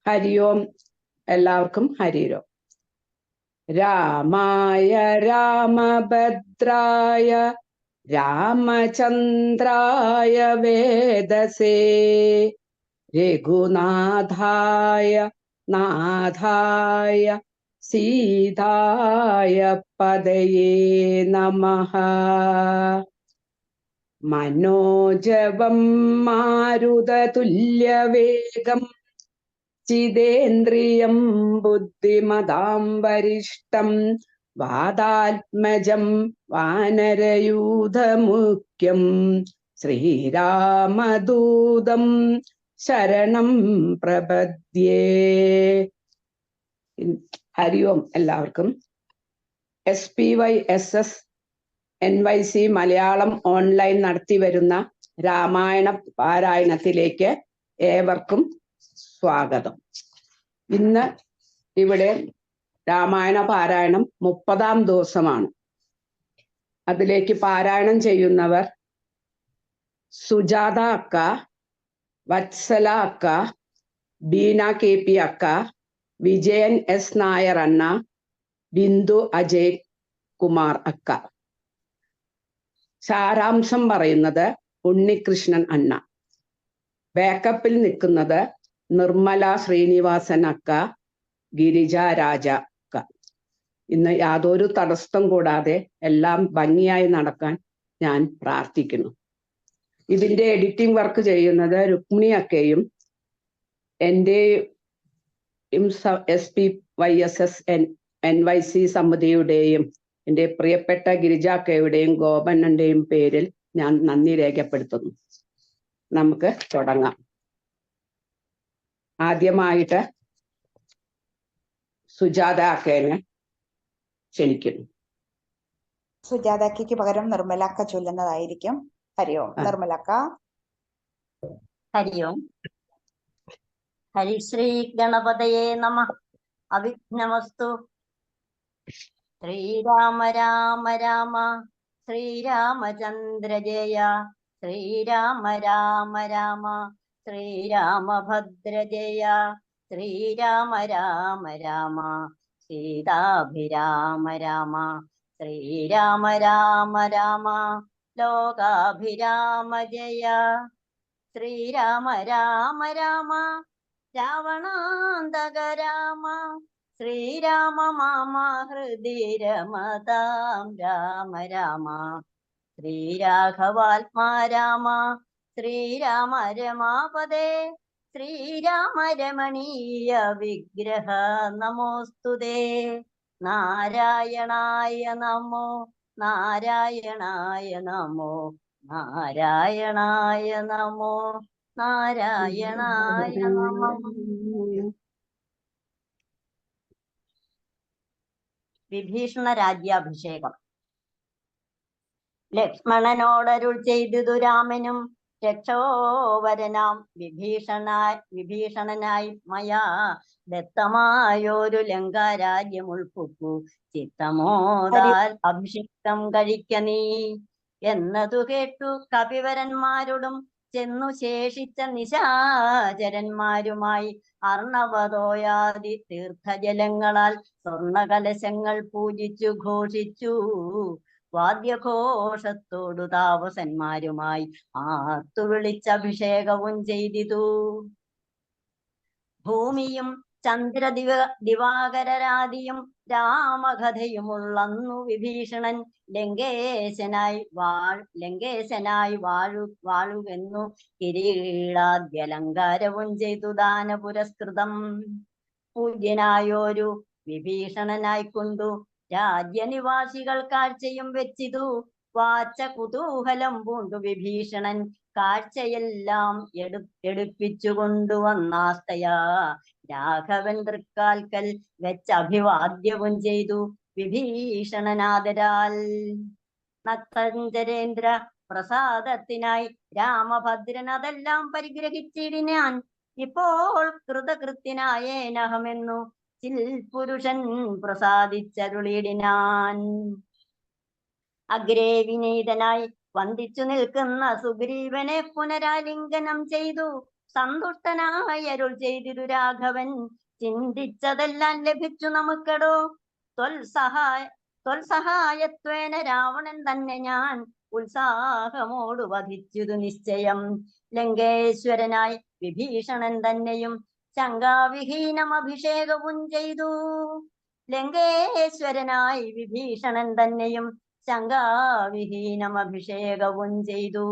ഹരി ഓം. എല്ലാവർക്കും ഹരിയോം. രാമായ രാമഭദ്രായ രാമചന്ദ്രായ വേദസേ രഘുനാഥായ നാഥായ സീതായ പദയേ നമഃ. മനോജവം മാരുതതുല്യവേഗം ചിദേന്ദ്രിയം ബുദ്ധിമതാം വരിഷ്ടം വാതാത്മജം വാനരയൂഥമുഖ്യം ശ്രീരാമദൂതം ശരണം പ്രപദ്യേ. ഹരി ഓം. എല്ലാവർക്കും SPYSS NYC മലയാളം ഓൺലൈൻ നടത്തി വരുന്ന രാമായണ പാരായണത്തിലേക്ക് ഏവർക്കും സ്വാഗതം. ഇന്ന് ഇവിടെ രാമായണ പാരായണം 30-ാം ദിവസമാണ്. അതിലേക്ക് പാരായണം ചെയ്യുന്നവർ സുജാത അക്ക, വത്സല അക്ക, ബീന KP അക്ക, വിജയൻ S നായർ അണ്ണ, ബിന്ദു അജയ് കുമാർ അക്ക. സാരാംശം പറയുന്നത് ഉണ്ണികൃഷ്ണൻ അണ്ണ. ബാക്കപ്പിൽ നിൽക്കുന്നത് നിർമ്മല ശ്രീനിവാസൻ അക്ക, ഗിരിജ രാജ അക്ക. ഇന്ന് യാതൊരു തടസ്സം കൂടാതെ എല്ലാം ഭംഗിയായി നടക്കാൻ ഞാൻ പ്രാർത്ഥിക്കുന്നു. ഇതിന്റെ എഡിറ്റിംഗ് വർക്ക് ചെയ്യുന്നത് രുക്മിണി അക്കയും എൻ്റെയും SPYSS NYC സമിതിയുടെയും എൻ്റെ പ്രിയപ്പെട്ട ഗിരിജാക്കയുടെയും ഗോപണ്ണന്റെയും പേരിൽ ഞാൻ നന്ദി രേഖപ്പെടുത്തുന്നു. നമുക്ക് തുടങ്ങാം. ആദ്യമായിട്ട് സുജാത അക്കേനെ ക്ഷണിക്കുന്നു. സുജാതയ്ക്ക് പകരം നിർമ്മലാക്ക ചൊല്ലുന്നതായിരിക്കും. ഹരി ഓം. നിർമ്മലാക്ക. ഹരി ഓം. ഹരിശ്രീ ഗണപതയേ നമഃ. അവിഘ്നമസ്തു. ശ്രീരാമ രാമ രാമ ശ്രീരാമചന്ദ്ര ജയ. ശ്രീരാമ രാമ രാമ ശ്രീരാമഭദ്ര ജയ. ശ്രീരാമ രാമ രാമ സീതാഭിരാമ രാമ. ശ്രീരാമ രാമ രാമ ലോകാഭിരാമ ജയ. ശ്രീരാമ രാമ രാമ രാവണാന്തക രാമ. ശ്രീരാമ മാമ ഹൃദി രമതാം രാമ രാമ. ശ്രീരാഘവാത്മാ രാമ. ശ്രീരാമ രമാപദേ. ശ്രീരാമ രമണീയ വിഗ്രഹ നമോസ്തുതേ. നാരായണായ നമോ നാരായണായ നമോ നാരായണായ നമോ നാരായണായ നമോ. വിഭീഷണ രാജ്യാഭിഷേകം. ലക്ഷ്മണനോടരുൾ ചെയ്തതു രാമനും രക്ഷോവരനാം വിഭീഷണനായി മയാ ദത്തമായൊരു ലങ്കാരാജ്യം ഉൾപ്പുക്കു ചിത്തമോദാൽ അഭിഷിക്തം കഴിക്ക നീ എന്നതു കേട്ടു കപിവരന്മാരോടും ചെന്നു ശേഷിച്ച നിശാചരന്മാരുമായി അർണവതോയാദി തീർത്ഥജലങ്ങളാൽ സ്വർണകലശങ്ങൾ പൂജിച്ചു ഘോഷിച്ചു. വാദ്യഘോഷത്തോടു താപസന്മാരുമായി ആർത്തു വിളിച്ചഭിഷേകവും ചെയ്തിതു. ഭൂമിയും ദിവാകരരാദിയും രാമകഥയുമുള്ളന്നു വിഭീഷണൻ ലങ്കേശനായി വാഴുവെന്നു കിരീടാദ്യലങ്കാരവും ചെയ്തു ദാന പുരസ്കൃതം. പൂജ്യനായോരു വിഭീഷണനായിക്കൊണ്ടു രാജ്യനിവാസികൾ കാഴ്ചയും വെച്ചിതു. വാച്ച കുതൂഹലം പൂണ്ടു വിഭീഷണൻ കാഴ്ചയെല്ലാം എടുപ്പിച്ചു കൊണ്ടുവന്നാസ്തയാ രാഘവൻ തൃക്കാൽക്കൽ വെച്ചഭിവാദ്യവും ചെയ്തു വിഭീഷണനാദരാൽ. നക്തഞ്ചരേന്ദ്ര പ്രസാദത്തിനായി രാമഭദ്രൻ അതെല്ലാം പരിഗ്രഹിച്ചിടിനാൻ. ഇപ്പോൾ കൃതകൃത്യനായേനഹമെന്നു ചിൽപുരുഷൻ പ്രസാദിച്ചരുളിടിനാൻ. അഗ്രേ വിനീതനായി വന്ദിച്ചു നിൽക്കുന്ന സുഗ്രീവനെ പുനരാലിംഗനം ചെയ്തു സന്തുഷ്ടനായി അരുൾ ചെയ്തിരു രാഘവൻ. ചിന്തിച്ചതെല്ലാം ലഭിച്ചു നമുക്കടോ. ത്വൽസഹായത്വേന രാവണൻ തന്നെ ഞാൻ ഉത്സാഹമോട് വധിച്ചതു നിശ്ചയം. ലങ്കേശ്വരനായി വിഭീഷണൻ തന്നെയും ശങ്കാവിഹീനം അഭിഷേകവും ചെയ്തു. ലങ്കേശ്വരനായി വിഭീഷണൻ തന്നെയും ശങ്കാവിഹീനം അഭിഷേകവും ചെയ്തു.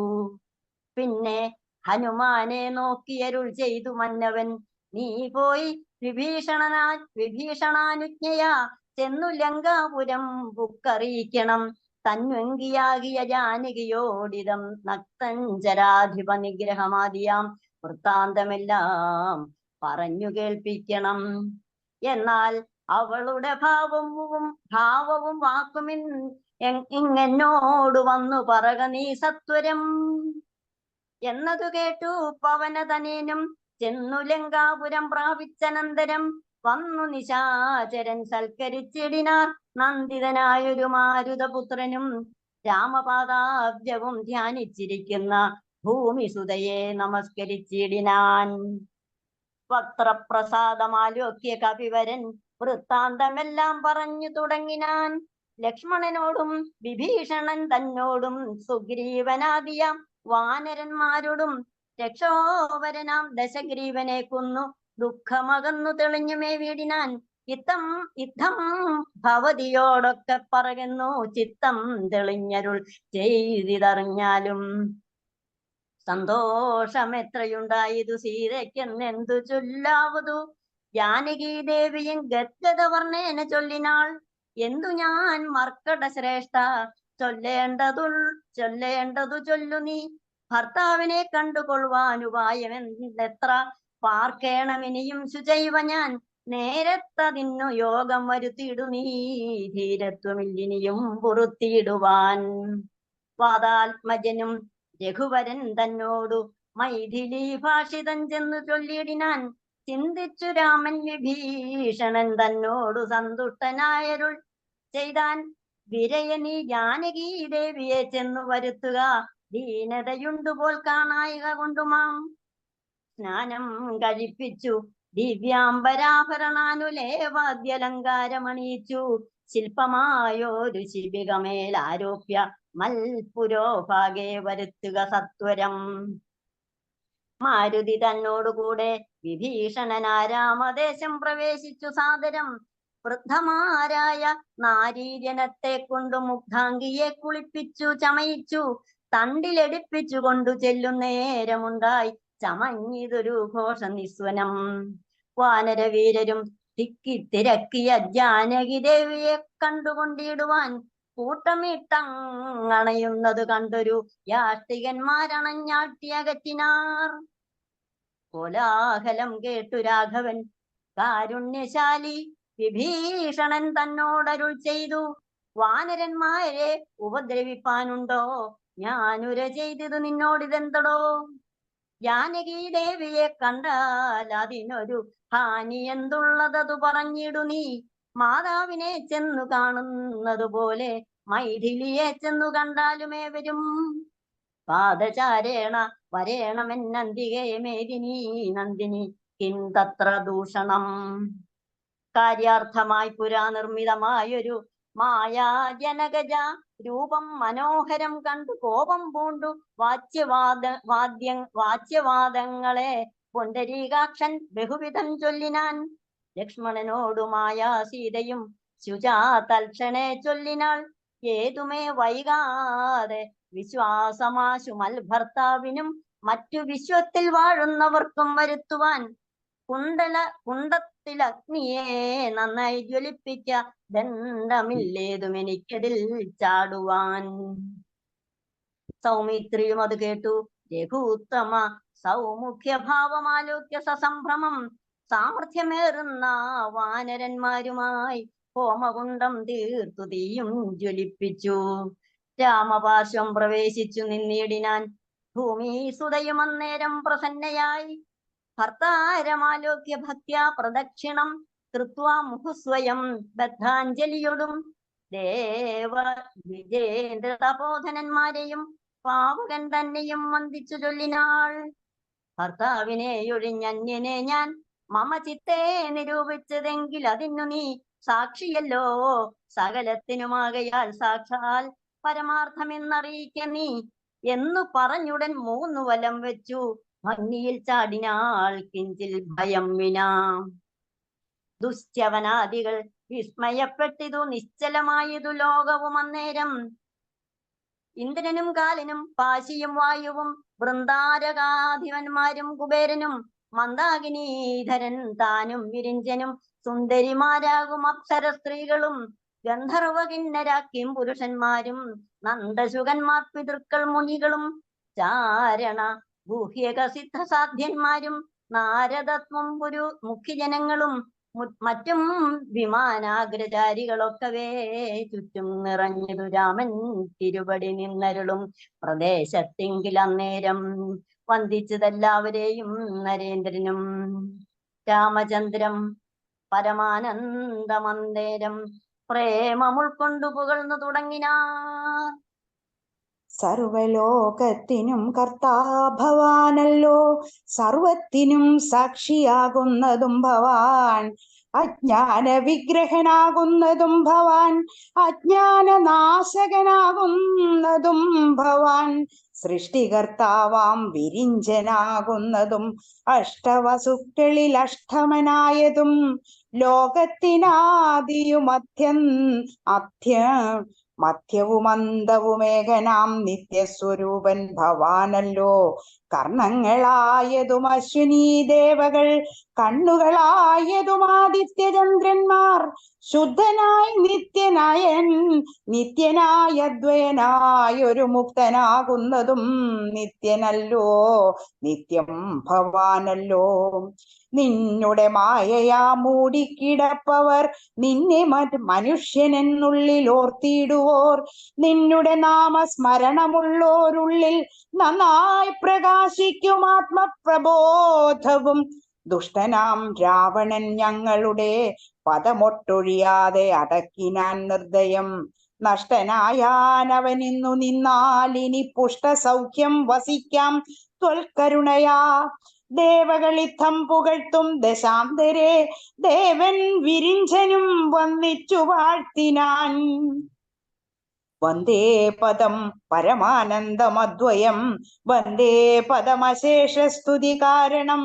പിന്നെ ഹനുമാനെ നോക്കിയരുൾ ചെയ്തു മന്നവൻ. നീ പോയി വിഭീഷണാനുജ്ഞയാ ചെന്നു ലങ്കാപുരം ബുക്കറിയിക്കണം. തന്വങ്കിയാകിയ ജാനകിയോടിതം നക്തഞ്ചരാധിപ നിഗ്രഹമാദിയാം വൃത്താന്തമെല്ലാം പറഞ്ഞു കേൾപ്പിക്കണം. എന്നാൽ അവളുടെ ഭാവവും വാക്കും ഇങ്ങെന്നോട് വന്നു പറക നീ സത്വരം. എന്നതു കേട്ടു പവനതനേനും ചെന്നു ലങ്കാപുരം പ്രാപിച്ചനന്തരം വന്നു നിശാചരൻ സൽക്കരിച്ചിടിനാർ. നന്ദിതനായൊരു മാരുതപുത്രനും രാമപാദാബ്ജവും ധ്യാനിച്ചിരിക്കുന്ന ഭൂമിസുതയെ നമസ്കരിച്ചിടിനാൻ. വക്രപ്രസാദമാലോക്യ കപിവരൻ വൃത്താന്തമെല്ലാം പറഞ്ഞു തുടങ്ങിനാൻ. ലക്ഷ്മണനോടും വിഭീഷണൻ തന്നോടും സുഗ്രീവനാദിയാം വാനരന്മാരോടും രക്ഷോവരനാം ദശഗ്രീവനെ കൊന്നു ദുഃഖമകന്നു തെളിഞ്ഞുമേ വീടിനാൻ. യുദ്ധം ഭവതിയോടൊക്കെ പറയുന്നു ചിത്തം തെളിഞ്ഞരുൾ ചെയ്തിതറിഞ്ഞാലും. സന്തോഷമെത്രയുണ്ടായതു സീതയ്ക്കെന്നെന്തു ചൊല്ലാവതു. ജാനകി ദേവിയും ഗദ്ഗദ വർണ്ണേന ചൊല്ലിനാൾ. എന്തു ഞാൻ മർക്കട ശ്രേഷ്ഠ ചൊല്ലേണ്ടതു ചൊല്ലു നീ. ഭർത്താവിനെ കണ്ടുകൊള്ളുവാനുപായമെത്ര പാർക്കേണമിനിയും ശുചൈവ ഞാൻ. നേരത്തതിന്നു യോഗം വരുത്തിയിടു നീ ധീരത്വമില്ലിനിയും പൊറുത്തിയിടുവാൻ. വാതാത്മജനും രഘുവരൻ തന്നോടു മൈഥിലി ഭാഷിതം ചെന്നു ചൊല്ലിയിടിനാൻ. ചിന്തിച്ചു രാമൻ വിഭീഷണൻ തന്നോടു സന്തുഷ്ടനായരുൾ ചെയ്താൻ. വിരയനീ ജാനകി ദേവിയെ ചെന്നു വരുത്തുക. ദീനതയുണ്ടുപോൽ കാണായിക കൊണ്ടുമാം. സ്നാനം കഴിപ്പിച്ചു ദിവ്യാംബരാഭരണാനുലേവാദ്യലങ്കാരമണിയിച്ചു. ശില്പമായൊരു ശിബികമേലാരോപ്യ മൽപുരോഭാഗേ വരുത്തുക സത്വരം. മാരുതി തന്നോടുകൂടെ വിഭീഷണനാരാമദേശം പ്രവേശിച്ചു സാദരം. വൃദ്ധമാരായ നാരീജനത്തെ കൊണ്ടു മുഗ്ധാംഗിയെ കുളിപ്പിച്ചു ചമയിച്ചു. തണ്ടിലെടുപ്പിച്ചു കൊണ്ടു ചെല്ലുന്നേരമുണ്ടായി ചമഞ്ഞിതൊരു ഘോഷ നിസ്വനം. വാനരവീരരും തിക്കിത്തിരക്കിയ ജാനകി ദേവിയെ കണ്ടുകൊണ്ടിടുവാൻ കൂട്ടമിട്ടങ്ങണയുന്നത് കണ്ടൊരു യാഷ്ടികന്മാരണഞ്ഞാട്ടിയകറ്റിനാർ. കോലാഹലം കേട്ടു രാഘവൻ കാരുണ്യശാലി വിഭീഷണൻ തന്നോടരുൾ ചെയ്തു. വാനരന്മാരെ ഉപദ്രവിപ്പാനുണ്ടോ? ഞാനുര ചെയ്തതു നിന്നോടിതെന്തടോ? ജാനകി ദേവിയെ കണ്ടാൽ അതിനൊരു ഹാനി എന്തുള്ളതതു പറഞ്ഞിടു നീ. മാതാവിനെ ചെന്നു കാണുന്നത് പോലെ മൈഥിലിയെ ചെന്നു കണ്ടാലുമേവരും. പാദചാരേണ വരേണമെന്നന്തികേ മേദിനി നന്ദിനി കിം തത്ര ദൂഷണം. കാര്യാർത്ഥമായി പുരാനിർമ്മിതമായൊരു മായാജനകജ രൂപം മനോഹരം കണ്ടു കോപം പൂണ്ടു വാച്യവാദങ്ങളെ പുണ്ടരീകാക്ഷൻ ബഹുവിധം ചൊല്ലിനാൻ. ലക്ഷ്മണനോടുമായ സീതയും ശുചാ തൽക്ഷണേ ചൊല്ലിനാൾ. ഏതുമേ വൈകാതെ വിശ്വാസമാശു മൽഭർത്താവിനും മറ്റു വിശ്വത്തിൽ വാഴുന്നവർക്കും വരുത്തുവാൻ. കുണ്ടത്തിലഗ്നിയെ നന്നായി ജ്വലിപ്പിക്ക ദണ്ഡമില്ലേതും എനിക്കതിൽ ചാടുവാൻ. സൗമിത്രിയും അത് കേട്ടു രഘുത്തമ സൗമുഖ്യഭാവമാലോക്യ സസംഭ്രമം. സാമർഥ്യമേറുന്ന വാനരന്മാരുമായി ഹോമകുണ്ടം തീർത്തു തീയും ജ്വലിപ്പിച്ചു. രാമപാർശ്വം പ്രവേശിച്ചു നിന്നിടിനാൻ. ഭൂമി സുതയും അന്നേരം പ്രസന്നയായി ഭർത്താരമാലോക്യ ഭക്ത്യാ പ്രദക്ഷിണം കൃത്വാ മുഹുസ്വയം ബദ്ധാഞ്ജലിയൊടും ദേവ വിജേന്ദ്ര തപോധനന്മാരെയും പാവകൻ തന്നെയും വന്ദിച്ചു ചൊല്ലിനാൾ. ഭർത്താവിനെ ഒഴിഞ്ഞന്യനെ ഞാൻ മമ ചിത്തെ നിരൂപിച്ചതെങ്കിൽ അതിനു നീ സാക്ഷിയല്ലോ. സകലത്തിനുമാകയാൽ സാക്ഷാൽ പരമാർത്ഥമെന്നറിയിക്ക നീ എന്നു പറഞ്ഞുടൻ 3 വലം വെച്ചു ഭംഗിയിൽ ചാടിനാൾ കിഞ്ചിൽ ഭയം വിനാ. ദുശ്യവനാദികൾ വിസ്മയപ്പെട്ടിതു നിശ്ചലമായതു ലോകവും അന്നേരം. ഇന്ദ്രനും കാലനും പാശിയും വായുവും വൃന്ദാരകാധിപന്മാരും കുബേരനും മന്ദാകിനീധരൻ താനും വിരിഞ്ചനും സുന്ദരിമാരാകും അപ്സര സ്ത്രീകളും ഗന്ധർവ കിന്നരാക്കിയും പുരുഷന്മാരും നന്ദശുകന്മാർ പിതൃക്കൾ മുനികളും ചാരണ ഗുഹ്യക സിദ്ധസാധ്യന്മാരും നാരദത്വം പുരു മുഖ്യജനങ്ങളും മറ്റും വിമാനാഗ്രചാരികളൊക്കവേ ചുറ്റും നിറഞ്ഞതു രാമൻ തിരുവടി നിന്നരുളും പ്രദേശത്തെങ്കിൽ അന്നേരം വന്ദിച്ചതെല്ലാവരെയും നരേന്ദ്രനും. രാമചന്ദ്രം പരമാനന്ദമന്ദേരം പ്രേമമുൾക്കൊണ്ടു പുകഴ്ന്നു തുടങ്ങിനാർ. സർവലോകത്തിനും കർത്താഭവാനല്ലോ, സർവത്തിനും സാക്ഷിയാകുന്നതും ഭവാൻ, അജ്ഞാന വിഗ്രഹനാകുന്നതും ഭവാൻ, അജ്ഞാനനാശകനാകുന്നതും ഭവാൻ, സൃഷ്ടികർത്താവാം വിരിഞ്ചനാകുന്നതും അഷ്ടവസുക്കളിൽ അഷ്ടമനായതും ലോകത്തിനാദിയും മധ്യവുമന്തവുമേകനാം നിത്യസ്വരൂപൻ ഭവാനല്ലോ. കർണങ്ങളായതും അശ്വിനീ ദേവകൾ, കണ്ണുകളായതും ആദിത്യചന്ദ്രന്മാർ, ശുദ്ധനായി നിത്യനായ ദ്വയനായൊരു മുക്തനാകുന്നതും നിത്യനല്ലോ, നിത്യം ഭവാനല്ലോ. നിന്നുടെ മായയാ മൂടിക്കിടപ്പവർ നിന്നെ മനുഷ്യനെന്നുള്ളിൽ ഓർത്തിടുവോർ, നിന്നുടെ നാമസ്മരണമുള്ളോരുള്ളിൽ നന്നായി പ്രകാശിക്കും ആത്മപ്രബോധവും. ദുഷ്ടനാം രാവണൻ ഞങ്ങളുടെ പദമൊട്ടൊഴിയാതെ അടക്കിനാൻ നിർദ്ദയം. നഷ്ടനായാനവനിന്നു നിന്നാലിനി പുഷ്ടസൗഖ്യം വസിക്കാം ത്വൽക്കരുണയാ. ദേവകളിത്തം പുകഴ്ത്തും ദശാന്തരെ ദേവൻ വിരിഞ്ചനും വന്നിച്ചു വാഴ്ത്തിനാൻ. വന്ദേ പദം പരമാനന്ദമദ്വയം, വന്ദേ പദമശേഷസ്തുതി കാരണം.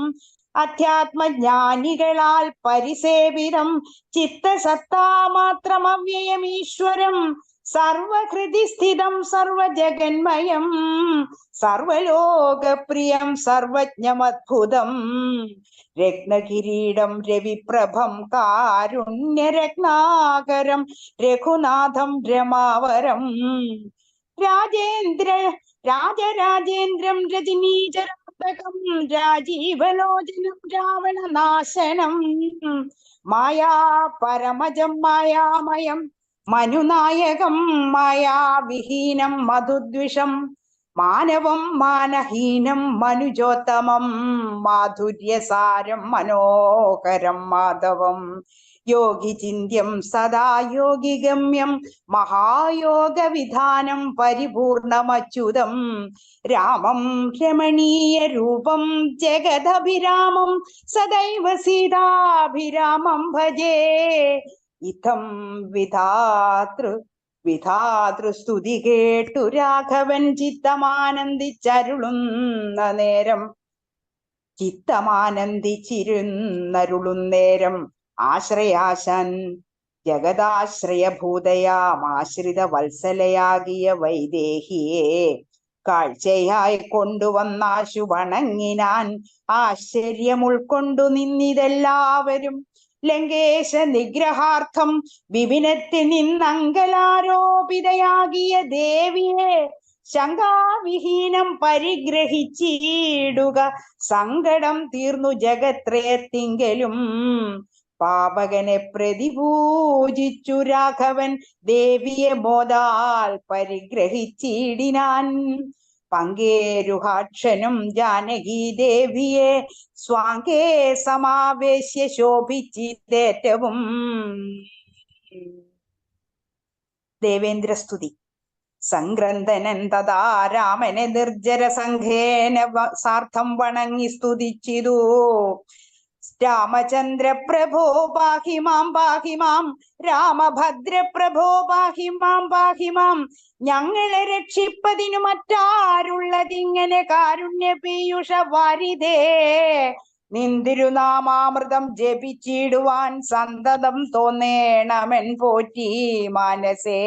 അധ്യാത്മജ്ഞാനികളാൽ പരിസേവിതം ചിത്തസത്താമാത്രമവ്യയമീശ്വരം, സർവഹൃദി സ്ഥിതം സർവജഗന്മയം, സർവലോകപ്രിയം സർവജ്ഞമദ്ഭുതം. രത്നകിരീടം രവിപ്രഭം കാരുണ്യരത്നാകരം രഘുനാഥം രമാവരം. രാജരാജേന്ദ്രം രജനീചരാന്തകം രാജീവലോചനം രാവണനാശനം. മായാപരമജം മായാമയം മനുനായകം മായാവിഹീനം മധുദ്വിഷം. മാനവം മാനഹീനം മനുജോത്തമം മാധുര്യസാരം മനോഹരം മാധവം. യോഗിചിന്യം സദാ യോഗിഗമ്യം മഹായോഗവിധാനം പരിപൂർണമച്യുതം. രാമം രമണീയ രൂപം ജഗദഭിരാമം സദൈവ സീതാഭിരാമം ഭജേ. ഇത്തം വിധാതൃസ്തുതി കേട്ടു രാഘവൻ ചിത്തമാനന്ദിച്ചിരുന്നരുളുന്നേരം ആശ്രയാശാൻ ജഗദാശ്രയഭൂതയാമാശ്രിത വത്സലയാകിയ വൈദേഹിയെ കാഴ്ചയായി കൊണ്ടുവന്നാശു വണങ്ങിനാൻ. ആശ്ചര്യമുൾക്കൊണ്ടു നിന്നിതെല്ലാവരും ലങ്കേശ നിഗ്രഹാർത്ഥം വിപിനത്തിൽ നിന്നങ്കലാരോപിതയാകിയ ദേവിയെ ശങ്കാവിഹീനം പരിഗ്രഹിച്ചിടുക. സങ്കടം തീർന്നു ജഗത്രയത്തിങ്കലും പാപകനെ പ്രതിപൂജിച്ചു രാഘവൻ ദേവിയെ മോദാൽ പരിഗ്രഹിച്ചിടിനാൻ. പങ്കേരുഹാക്ഷനും ജാനകി ദേവിയെ സ്വാങ്കേ സമാവേശ്യ ശോഭിച്ചിതേറ്റവും. ദേവേന്ദ്രസ്തുതി. സംഗ്രന്ഥനൻ തഥാ രാമനെ നിർജ്ജര സംഘേന സാർത്ഥം വണങ്ങി സ്തുതിച്ചിതു. രാമചന്ദ്ര പ്രഭോ പാഹി മാം പാഹി മാം, രാമഭദ്ര പ്രഭോ പാഹി മാം പാഹി മാം. ഞങ്ങളെ രക്ഷിപ്പതിനു മറ്റാരുള്ളതിങ്ങനെ കാരുണ്യ പീയൂഷ വാരിതേ. നിന്തിരുനാമാമൃതം ജപിച്ചിടുവാൻ സന്തതം തോന്നേണമെൻ പോറ്റി മാനസേ.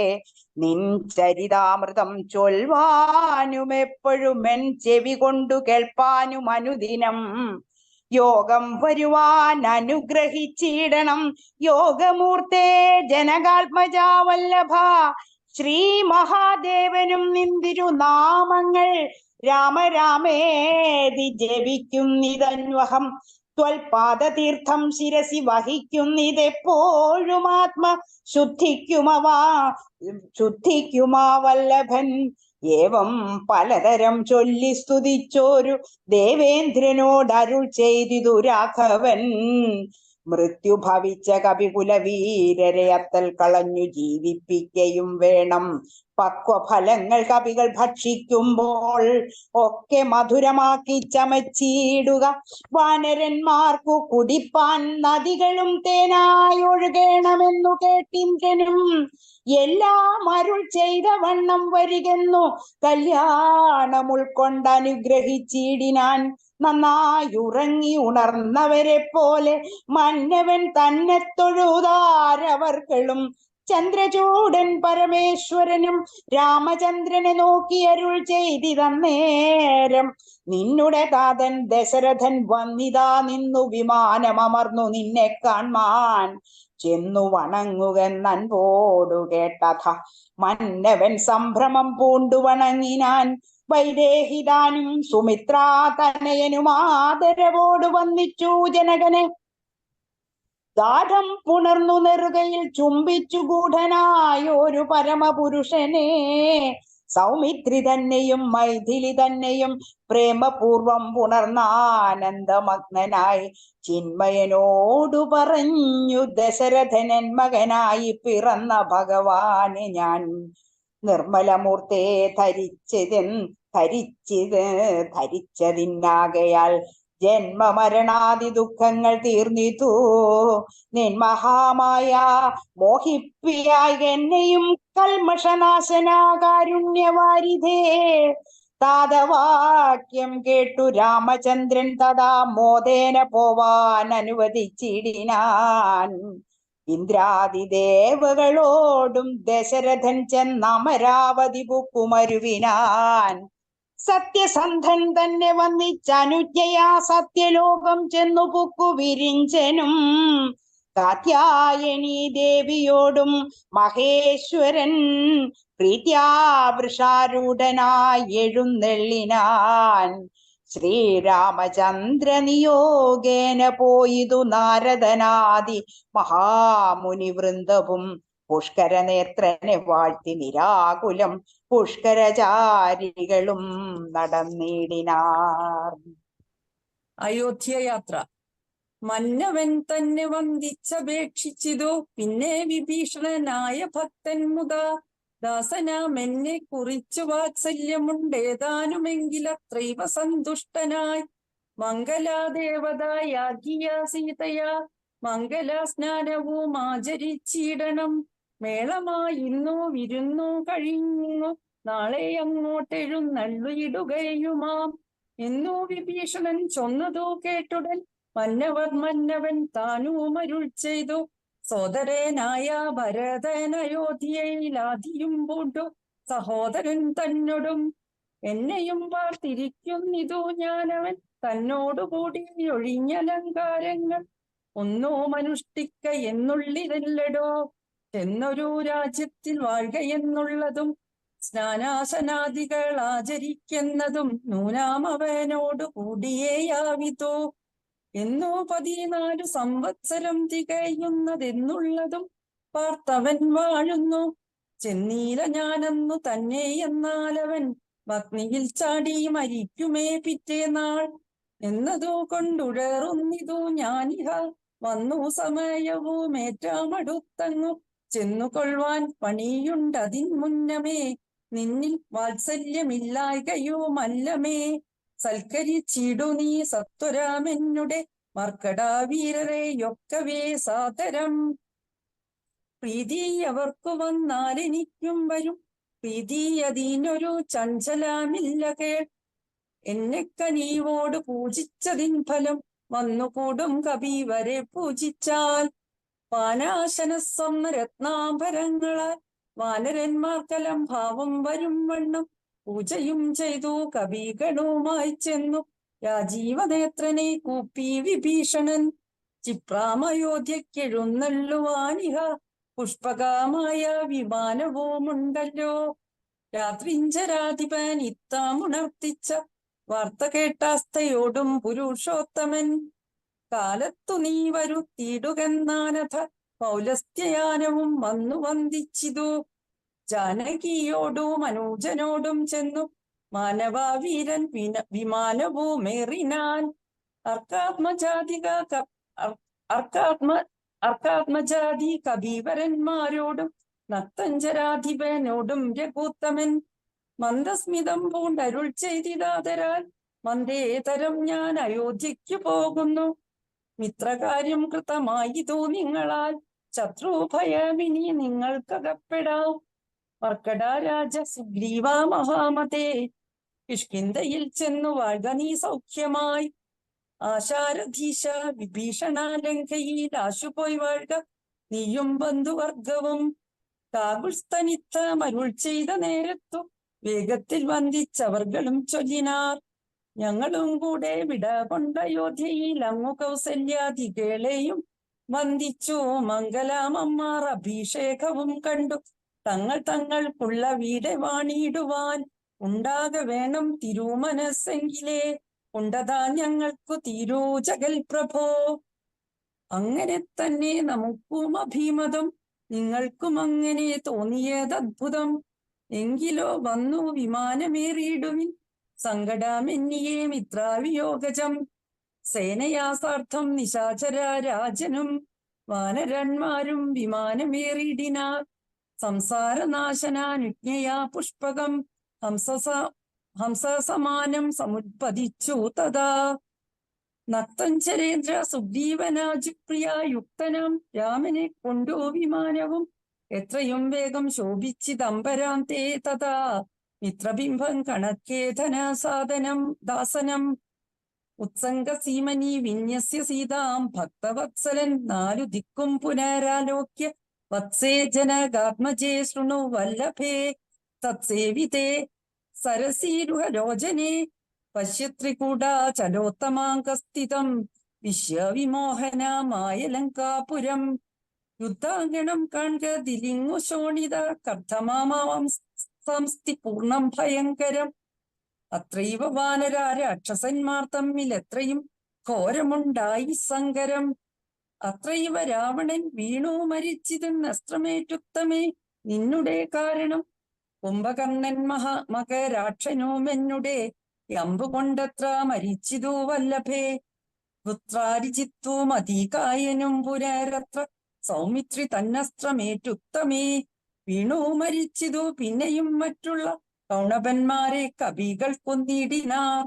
നിൻ ചരിതാമൃതം ചൊൽവാനും എപ്പോഴും എൻ ചെവി കൊണ്ടു കേൾപ്പാനും അനുദിനം യോഗം വരുവാൻ അനുഗ്രഹിച്ചിടണം. യോഗമൂർത്തേ ജനകാത്മജാ വല്ലഭ, ശ്രീ മഹാദേവനും നിന്തിരുനാമങ്ങൾ രാമ രാമേതി ജപിക്കുന്നിതന്വഹം. ത്വൽപാദതീർത്ഥം ശിരസി വഹിക്കുന്നിതെപ്പോഴും ആത്മ ശുദ്ധിക്കുമാ വല്ലഭൻ. ഏവം പലതരം ചൊല്ലി സ്തുതിച്ചോരു ദേവേന്ദ്രനോട് അരുൾ ചെയ്തിതു രാഘവൻ. മൃത്യു ഭവിച്ച കപികുലവീരരെ അത്തൽ കളഞ്ഞു ജീവിപ്പിക്കയും വേണം. പക്വഫലങ്ങൾ കപികൾ ഭക്ഷിക്കുമ്പോൾ ഒക്കെ മധുരമാക്കി ചമച്ചിടുക. വാനരന്മാർക്കു കുടിപ്പാൻ നദികളും തേനായി ഒഴുകണമെന്നു കേട്ടിന്ദ്രനും എല്ലാം അരുൾ ചെയ്ത വണ്ണം വരികെന്നു കല്യാണം ഉൾക്കൊണ്ട് അനുഗ്രഹിച്ചിടിനാൻ. നന്നായുറങ്ങി ഉണർന്നവരെ പോലെ മന്നവൻ തന്നെ തൊഴുതാരവർകളും. ചന്ദ്രചൂടൻ പരമേശ്വരനും രാമചന്ദ്രനെ നോക്കി അരുൾ ചെയ്തിതന്നേരം. നിന്നുടെ താതൻ ദശരഥൻ വന്നിതാ നിന്നു വിമാനമർന്നു നിന്നെ കാൺമാൻ. ചെന്നു വണങ്ങുകെന്നൻപോടു കേട്ടഥ മന്നവൻ സംഭ്രമം പൂണ്ടു വണങ്ങിനാൻ. വൈദേഹിതാനും സുമിത്രാ തനയനും ആദരവോട് വന്നിച്ചു ജനകനെ. ഗാഠം പുണർന്നു നെറുകയിൽ ചുംബിച്ചു ഗൂഢനായൊരു പരമപുരുഷനെ. സൗമിത്രി തന്നെയും മൈഥിലി തന്നെയും പ്രേമപൂർവം പുണർന്നാനന്ദമഗ്നനായി ചിന്മയനോടു പറഞ്ഞു. ദശരഥനൻ മകനായി പിറന്ന ഭഗവാനെ ഞാൻ നിർമ്മലമൂർത്തെ ധരിച്ചതിന്നാകയാൽ ജന്മമരണാദി ദുഃഖങ്ങൾ തീർന്നിതു. നിൻ മഹാമായ മോഹിപ്പിയായി എന്നെയും കൽമഷനാശനാകാരുണ്യവാരിധേ. താതവാക്യം കേട്ടു രാമചന്ദ്രൻ തഥാ മോദേന പോവാൻ അനുവദിച്ചിടിനാൻ. ഇന്ദ്രാദിദേവകളോടും ദശരഥൻ ചെന്നമരാവതി പുക്കുമരുവിനാൻ. സത്യസന്ധൻ തന്നെ വന്നിച്ചനുജ്ഞയാ സത്യലോകം ചെന്നു പുക്കു വിരിഞ്ചനും. കാത്യായനീ ദേവിയോടും മഹേശ്വരൻ പ്രീത്യാ വൃഷാരൂഢനായി എഴുന്നെള്ളിനാൻ. ശ്രീരാമചന്ദ്ര നിയോഗേന പോയിതു നാരദനാദി മഹാമുനി വൃന്ദവും. പുഷ്കരനേത്രനെ വാഴ്ത്തി നിരാകുലം പുഷ്കരചാരികളും നടന്നിടിനാർ. അയോധ്യയാത്ര. മന്നവൻ തന്നെ വന്ദിച്ചപേക്ഷിച്ചിതു. പിന്നെ വിഭീഷണനായ ഭക്തൻ മുതാ ദാസനാമെന്നെ കുറിച്ചു വാത്സല്യമുണ്ടേതാനുമെങ്കിലത്രൈവ സന്തുഷ്ടനായി. മംഗലാദേവതായാകിയ സീതയാ മംഗലാസ്നാനവും ആചരിച്ചിടണം. മേളമായിന്നു വിരുന്നു കഴിഞ്ഞു നാളെ അങ്ങോട്ടെഴുന്നള്ളിയിടുകയുമാം എന്നു വിഭീഷണൻ ചൊന്നതു കേട്ടുടൻ മന്നവൻ താനുമരുൾ ചെയ്തു. സോദരനായ ഭരതനയോധ്യയിലാധിയും പൂണ്ടു സഹോദരൻ തന്നോടും എന്നെയും പാർത്തിരിക്കുന്നിതു ഞാനവൻ തന്നോടുകൂടി ഒഴിഞ്ഞലങ്കാരങ്ങൾ ഒന്നുമനുഷ്ഠിക്ക എന്നുള്ളിതല്ലടോ. എന്നൊരു രാജ്യത്തിൽ വാഴുക എന്നുള്ളതും സ്നാനാസനാദികൾ ആചരിക്കുന്നതും നൂനാമവനോട് കൂടിയേയാവിതോ. എന്നോ 14 സംവത്സരം തികയുന്നതെന്നുള്ളതും പാർത്തവൻ വാഴുന്നു. ചെന്നീല ഞാനെന്നു തന്നെ എന്നാലവൻ ഭഗ്നിയിൽ ചാടി മരിക്കുമേ പിറ്റേനാൾ എന്നതു കൊണ്ടുഴറുന്നിതു ഞാനിഹ. വന്നു സമയവും ഏറ്റമടുത്തങ്ങു ചെന്നുകൊള്ളുവാൻ പണിയുണ്ടതിൻ മുന്നമേ നിന്നിൽ വാത്സല്യമില്ലായ്കയുമല്ലമേ. സൽക്കരിച്ചിടു നീ സത്വരാമെന്നുടെ മർക്കടാവീരരെയൊക്കവേ സാദരം. പ്രീതി അവർക്കു വന്നാലെനിക്കും വരും, പ്രീതിയതീനൊരു ചഞ്ചലമില്ല കേൾ. എന്നെ കനീവോട് പൂജിച്ചതിൻ ഫലം വന്നുകൂടും കബീവരെ പൂജിച്ചാൽ. പാനാശന സ്വർണ്ണരത്നാഭരങ്ങളാൽ വാനരന്മാർക്കെല്ലാം ഭാവം വരും വണ്ണം പൂജയും ചെയ്തു കബീഗണവുമായി ചെന്നു രാജീവനേത്രനെ കൂപ്പി വിഭീഷണൻ. ചിപ്രാമയോധ്യക്കെഴുന്നള്ളുവാനിഹ പുഷ്പകമായ വിമാനവുമുണ്ടല്ലോ. രാത്രിഞ്ചരാധിപൻ ഇത്താമുണർത്തിച്ച വാർത്ത കേട്ടാസ്തയോടും പുരുഷോത്തമൻ. കാലത്തു നീ വരുത്തിയിടുകെന്നാനഥ പൗലസ്ത്യയാനവും വന്നു വന്ദിച്ചിതു. ജാനകിയോടും മനോജനോടും ചെന്നു മാനവവീരൻ വിമാനവുമേറിനാൻ. അർക്കാത്മജാതി കബീവരന്മാരോടും നക്തഞ്ചരാധിപനോടും രഘുത്തമൻ മന്ദസ്മിതം പൂണ്ടരുൾ ചെയ്തിതാതരാൽ മന്ദേതരം ഞാൻ അയോധ്യയ്ക്കു പോകുന്നു. മിത്രകാര്യം കൃതമായിതു നിങ്ങളാൽ ശത്രുഭയമിനി നിങ്ങൾക്കകപ്പെടാം. മർക്കടരാജ സുഗ്രീവ മഹാമതേ, കിഷ്കിന്ധയിൽ ചെന്നു വാഴ്ക നീ സൗഖ്യമായി. ആശാരധീശ വിഭീഷണാലങ്കയിൽ ആശുപോയി വാഴ്ക നീയും ബന്ധുവർഗവും. കാകുൽസ്തനിത്ത മരുൾ ചെയ്ത നേരത്തു വേഗത്തിൽ വന്ദിച്ചവർകളും ചൊല്ലിനാർ. ഞങ്ങളും കൂടെ വിട കൊണ്ടയോധ്യയിൽ അങ്ങു കൗസല്യാധികളെയും വന്ദിച്ചു. മംഗലാമമ്മാർ അഭിഷേകവും കണ്ടു തങ്ങൾക്കുള്ള വീടെ വാണിടുവാൻ. ഉണ്ടാക വേണം തിരുമനസ്സെങ്കിലേ ഉണ്ടതാ ഞങ്ങൾക്കു തീരൂ ജഗൽ പ്രഭോ. അങ്ങനെ തന്നെ നമുക്കും അഭിമതം, നിങ്ങൾക്കും അങ്ങനെ തോന്നിയതദ്ഭുതം. എങ്കിലോ വന്നു വിമാനമേറിയിടുവിൻ, സങ്കടമെന്നിയേ മിത്രാവിയോഗജം. സേനയാസാർത്ഥം നിശാചര രാജനും വാനരന്മാരും വിമാനമേറിയിടിനാർ. സംസാരനാശനാനുജ്ഞയാ പുഷ്പകം ഹംസസമാനം സമുത്പതിച്ചു തഥാ. നക്തഞ്ചരേന്ദ്ര സുഗ്രീവനാജിപ്രിയ യുക്തനാം രാമനെ കൊണ്ടു വിമാനവും എത്രയും വേഗം ശോഭിച്ചിതംബരാം തേ തഥാ. മിത്രബിംബം കണക്കേധന സാധനം ദാസനം ഉത്സംഗസീമനി വിന്യസ്യ സീതാം. ഭക്തവത്സലൻ നാലു ദിക്കും പുനരാലോക്യ വത്സേ ജനകാത്മജേ ശൃണു വല്ലഭേ തത്സേവിതേ സരസീരുഹലോചനെ പശ്യത്രികൂടാചലോത്തമാങ്കസ്ഥിതം വിശ്വവിമോഹനമായ ലങ്കാപുരം. യുദ്ധാങ്കണം കാൺക ദിലിങ്ങു ശോണിത കർദ്ധമാമാം സംസ്ഥി പൂർണ്ണം ഭയങ്കരം. അത്രൈവ വാനര രാക്ഷസന്മാർ തമ്മിൽ എത്രയും ഘോരമുണ്ടായി സങ്കരം. അത്രൈവ രാവണൻ വീണു മരിച്ചിതെന്നസ്ത്രമേറ്റുത്തമേ നിന്നുടെ കാരണം. കുംഭകർണൻ മകരാക്ഷനുമെന്നുടെ അമ്പുകൊണ്ടത്ര മരിച്ചിതു വല്ലഭേ. പുത്രാരിജിത്തും അതീകായനും പുനരത്ര സൗമിത്രി തന്നസ്ത്രമേറ്റുത്തമേ വീണു മരിച്ചിതു. പിന്നെയും മറ്റുള്ള കൗണപന്മാരെ കവികൾ കൊന്നിടിനാർ.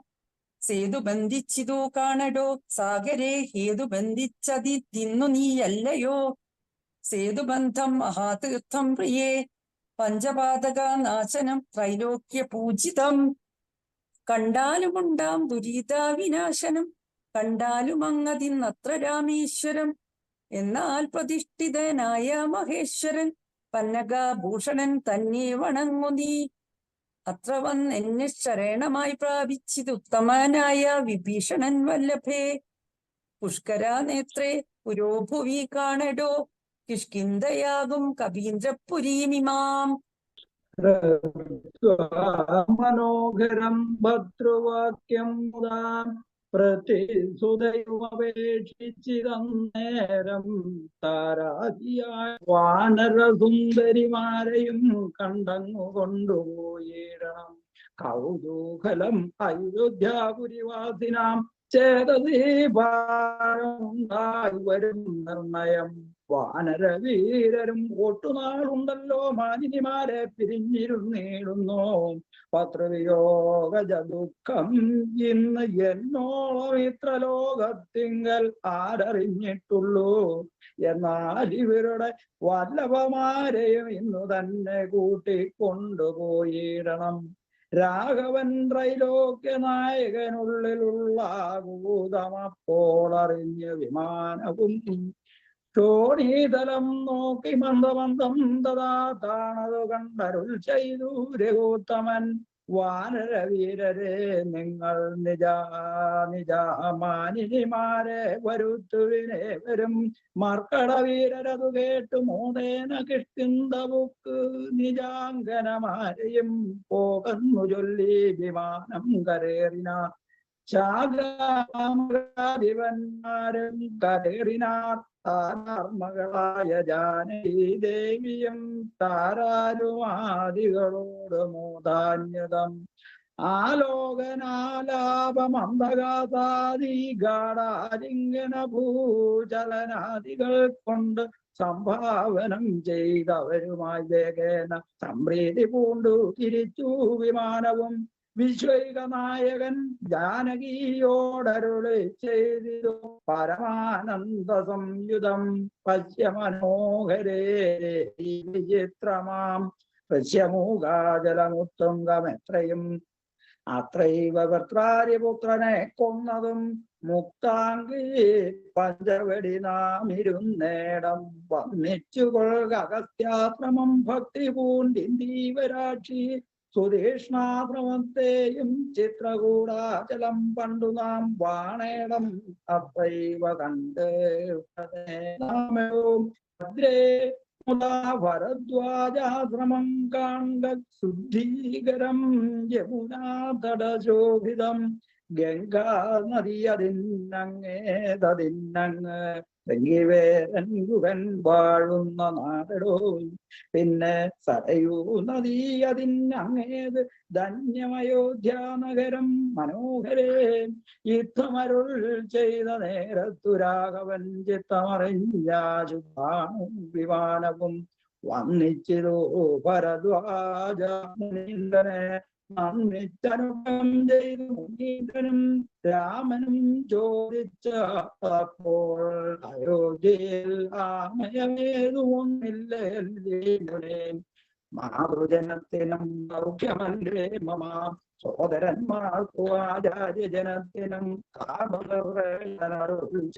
സേതു ബന്ധിച്ചിതു കാണടോ സാഗരെ ഹേതു ബന്ധിച്ചതിന്നു നീയല്ലയോ. സേതുബന്ധം മഹാതീർത്ഥം പ്രിയേ പഞ്ചപാതക നാശനം ത്രൈലോക്യ പൂജിതം. കണ്ടാലുമുണ്ടാം ദുരിത വിനാശനം കണ്ടാലും അങ്ങതിന്നത്ര രാമേശ്വരം. എന്നാൽ പ്രതിഷ്ഠിതനായ മഹേശ്വരൻ പന്നകാഭൂഷണൻ തന്നെ വണങ്ങു നീ. അത്ര വന്നെന്നെ ശരണമായി പ്രാപിച്ചിതുത്തമനായ വിഭീഷണൻ വല്ലഭേ. പുഷ്കരാനേത്രേ പുരോഭുവി കാണടോ കിഷ്കിന്ധയാകും കപീന്ദ്രപുരീമിമാം. മനോഹരം ഭദ്രവാക്യം മുതാ പ്രതിസുതയുമപേക്ഷിച്ചിതന്നേരം താരാതിയായ വാനരസുന്ദരിമാരെയും കണ്ടങ്ങു കൊണ്ടുപോയിടണം. കൗതൂഹലം അയോധ്യാപുരിവാസിനാം ചേതസീ ഭാരമുണ്ടായി വരും നിർണയം. വാനരവീരരും ഒട്ടുനാളുണ്ടല്ലോ മാനിനിമാരെ പിരിഞ്ഞിരുന്നിടുന്നു. പത്രവിയോഗ ദുഃഖം ഇന്ന് എന്നോളം ഇത്ര ലോകത്തിങ്കൽ ആരറിഞ്ഞിട്ടുള്ളൂ. എന്നാൽ ഇവരുടെ വല്ലഭമാരെയും ഇന്നു തന്നെ കൂട്ടിക്കൊണ്ടുപോയിടണം. രാഘവൻ ത്രൈലോക്യ നായകനുള്ളിലുള്ള ഭൂതമപ്പോൾ അറിഞ്ഞ് വിമാനവും ക്ഷോണീതലം നോക്കി മന്ദമന്ദം തഥാ താണതു കണ്ടരുൾ ചെയ്തു രഘുത്തമൻ. വാനരവീരരെ, നിങ്ങൾ നിജാമാനിനിമാരെ വരുത്തുവിനെ വരും. മർക്കടവീരരതു കേട്ടു മോദേന കിഷ്കിന്ധബുക്ക് നിജാങ്കനമാരെയും പോകന്നു ചൊല്ലി വിമാനം കരേറിന. ശാഖാധിപന്മാരും കരേറിനാർ. താരാർമകളായ ജാനകി ദേവിയും താരാരുമാദികളോട് മോദാന്യതം ആലോകനാലാപമന്ദകാസാദി ഗാഢാലിംഗന ഭൂചലനാദികൾ കൊണ്ട് സംഭാവനം ചെയ്തവരുമായി വേഗേന സംപ്രീതി പൂണ്ടു തിരിച്ചു വിമാനവും. വിശ്വൈക നായകൻ ജാനകിയോടരുളി ചെയ്തിരു പരമാനന്ദ സംയുതം. പശ്യ മനോഹരേ വിചിത്രമാം പശ്യമൂകാജലമുത്തുംഗമെത്രയും അത്രൈവ ഭർത്താര്യപുത്രനെ കൊന്നതും മുക്താംഗി പഞ്ചവടി നാം ഇരുന്നേടം. വന്നിച്ചുകൊള്ളുക അഗസ്ത്യാശ്രമം ഭക്തി പൂണ്ടിന്ദീവരാക്ഷി സുതീഷ്ണാശ്രമത്തെയും ചിത്രകൂടാചലം പണ്ടു നാം വാണേടം. അത്രൈവ കണ്ട് ഭദ്രേ മുതാ ഭരദ്വാജാശ്രമം കാണ്ട ശുദ്ധീകരം യമുനാതടശോഭിതം. ഗംഗാ നദി അതിന്നങ്ങേതതിന്നങ്ങ് ഗംഗിവേരൻ ഗുഹൻ വാഴുന്ന നാടടോ. പിന്നെ സരയൂ നദി അതിന്നങ്ങേത് ധന്യമയോധ്യ നഗരം മനോഹരേ. യുദ്ധമരുൾ ചെയ്ത നേരത്തു രാഘവൻ ചിത്തമറിഞ്ഞാശുഭാണു വിമാനവും വന്നിച്ചിതോ ഭരദ്വാജ മുനീന്ദ്രനെ. നന്ദിച്ചനുഭവം ചെയ്തു മുനീന്ദ്രനും രാമനും ചോദിച്ച അപ്പോൾ അയോധ്യയിൽ ആമയമേതു ഒന്നില്ലേ. മാതൃജനത്തിനും സൗഖ്യമല്ലേ മമ. സോദരന്മാർക്കു ആചാര്യജനത്തിനും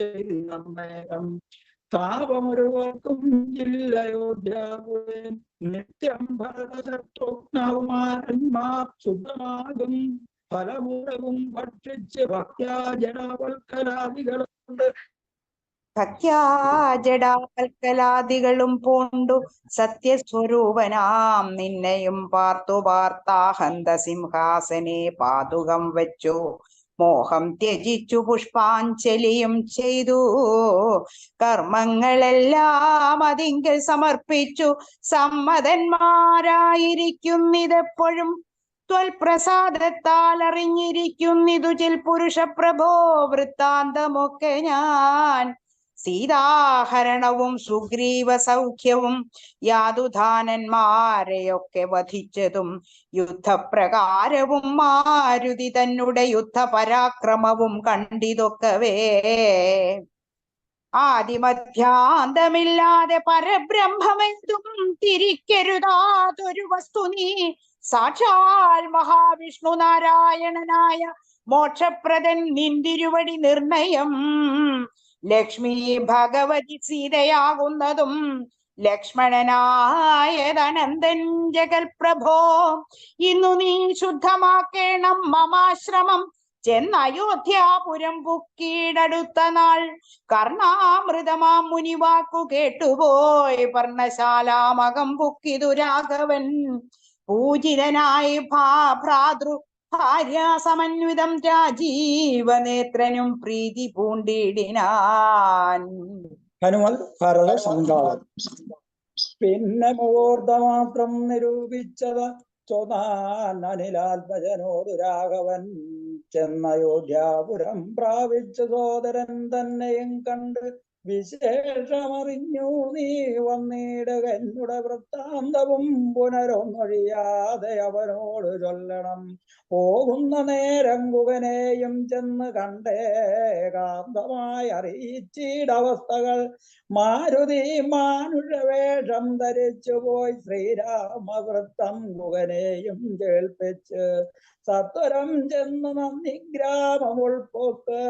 ചെയ്തേകം. താപമൊരുവർക്കും ഇല്ലയോധ്യാപുരേ. നിത്യം ഭരതശത്രുഘ്നകുമാരന്മാർ ശുദ്ധമാകും ഫലമൂലവും ഭക്ഷിച്ച് ഭക്യാ ജടാവൽക്കലാദികളുണ്ട്. ജടാകൽക്കലാദികളും പൂണ്ടു സത്യസ്വരൂപനാം നിന്നെയും പാർത്തു പാർത്താഹന്ത സിംഹാസനെ പാതുകം വെച്ചു. മോഹം ത്യജിച്ചു പുഷ്പാഞ്ജലിയും ചെയ്തു. കർമ്മങ്ങളെല്ലാം അതിങ്കൽ സമർപ്പിച്ചു സമ്മതന്മാരായിരിക്കുന്നിതെപ്പോഴും. ത്വൽപ്രസാദത്താൽ അറിഞ്ഞിരിക്കുന്നിതു ചിൽ പുരുഷ പ്രഭോ വൃത്താന്തമൊക്കെ ഞാൻ. സീതാഹരണവും സുഗ്രീവ സൗഖ്യവും യാതുധാനന്മാരെയൊക്കെ വധിച്ചതും യുദ്ധപ്രകാരവും മാരുതി തന്നെ യുദ്ധപരാക്രമവും കണ്ടിതൊക്കവേ. ആദിമധ്യാന്തമില്ലാതെ പരബ്രഹ്മമെന്തും തിരിക്കരുതാതൊരു വസ്തു നീ. സാക്ഷാൽ മഹാവിഷ്ണു നാരായണനായ മോക്ഷപ്രദൻ നിന്തിരുവടി നിർണയം. ലക്ഷ്മി ഭഗവതി സീതയാകുന്നതും ലക്ഷ്മണനായതനന്ദൻ ജഗൽപ്രഭോ. ഇന്നു നീ ശുദ്ധമാക്കേണം മമാശ്രമം. ചെന്നയോധ്യാപുരം പുക്കീടടുത്ത നാൾ കർണാമൃതമാം മുനിവാക്കു കേട്ടുപോയി പർണശാലാമകം പുക്കിതു രാഘവൻ. പൂജിതനായി ഭ്രാതൃ ഭാര്യാസമന്വിതം രാജീവനേത്രനും പ്രീതി പൂണ്ടിടിനാൻ. ഹനുമൽ ഭരത സംഘാതം. പിന്നെ മുഹൂർത്തമാത്രം നിരൂപിച്ചത് ചൊന്നാനിലാത്മജനോട് രാഘവൻ. ചെന്നയോധ്യാപുരം പ്രാപിച്ച സോദരൻ തന്നെയും കണ്ട് വിശേഷമറിഞ്ഞു നീ വന്നിടുക എന്നുടെ വൃത്താന്തവും പുനരൊന്നൊഴിയാതെ അവനോട് ചൊല്ലണം. പോകുന്ന നേരം ഗുഹനെയും ചെന്ന് കണ്ടേ കാന്തമായി അറിയിച്ചിടവസ്ഥകൾ. മാരുതി മാനുഷവേഷം ധരിച്ചു പോയി ശ്രീരാമവൃത്തം ഗുഹനെയും കേൾപ്പിച്ച് സത്വരം ചെന്ന് നന്ദി ഗ്രാമം ഉൾപ്പൊക്ക്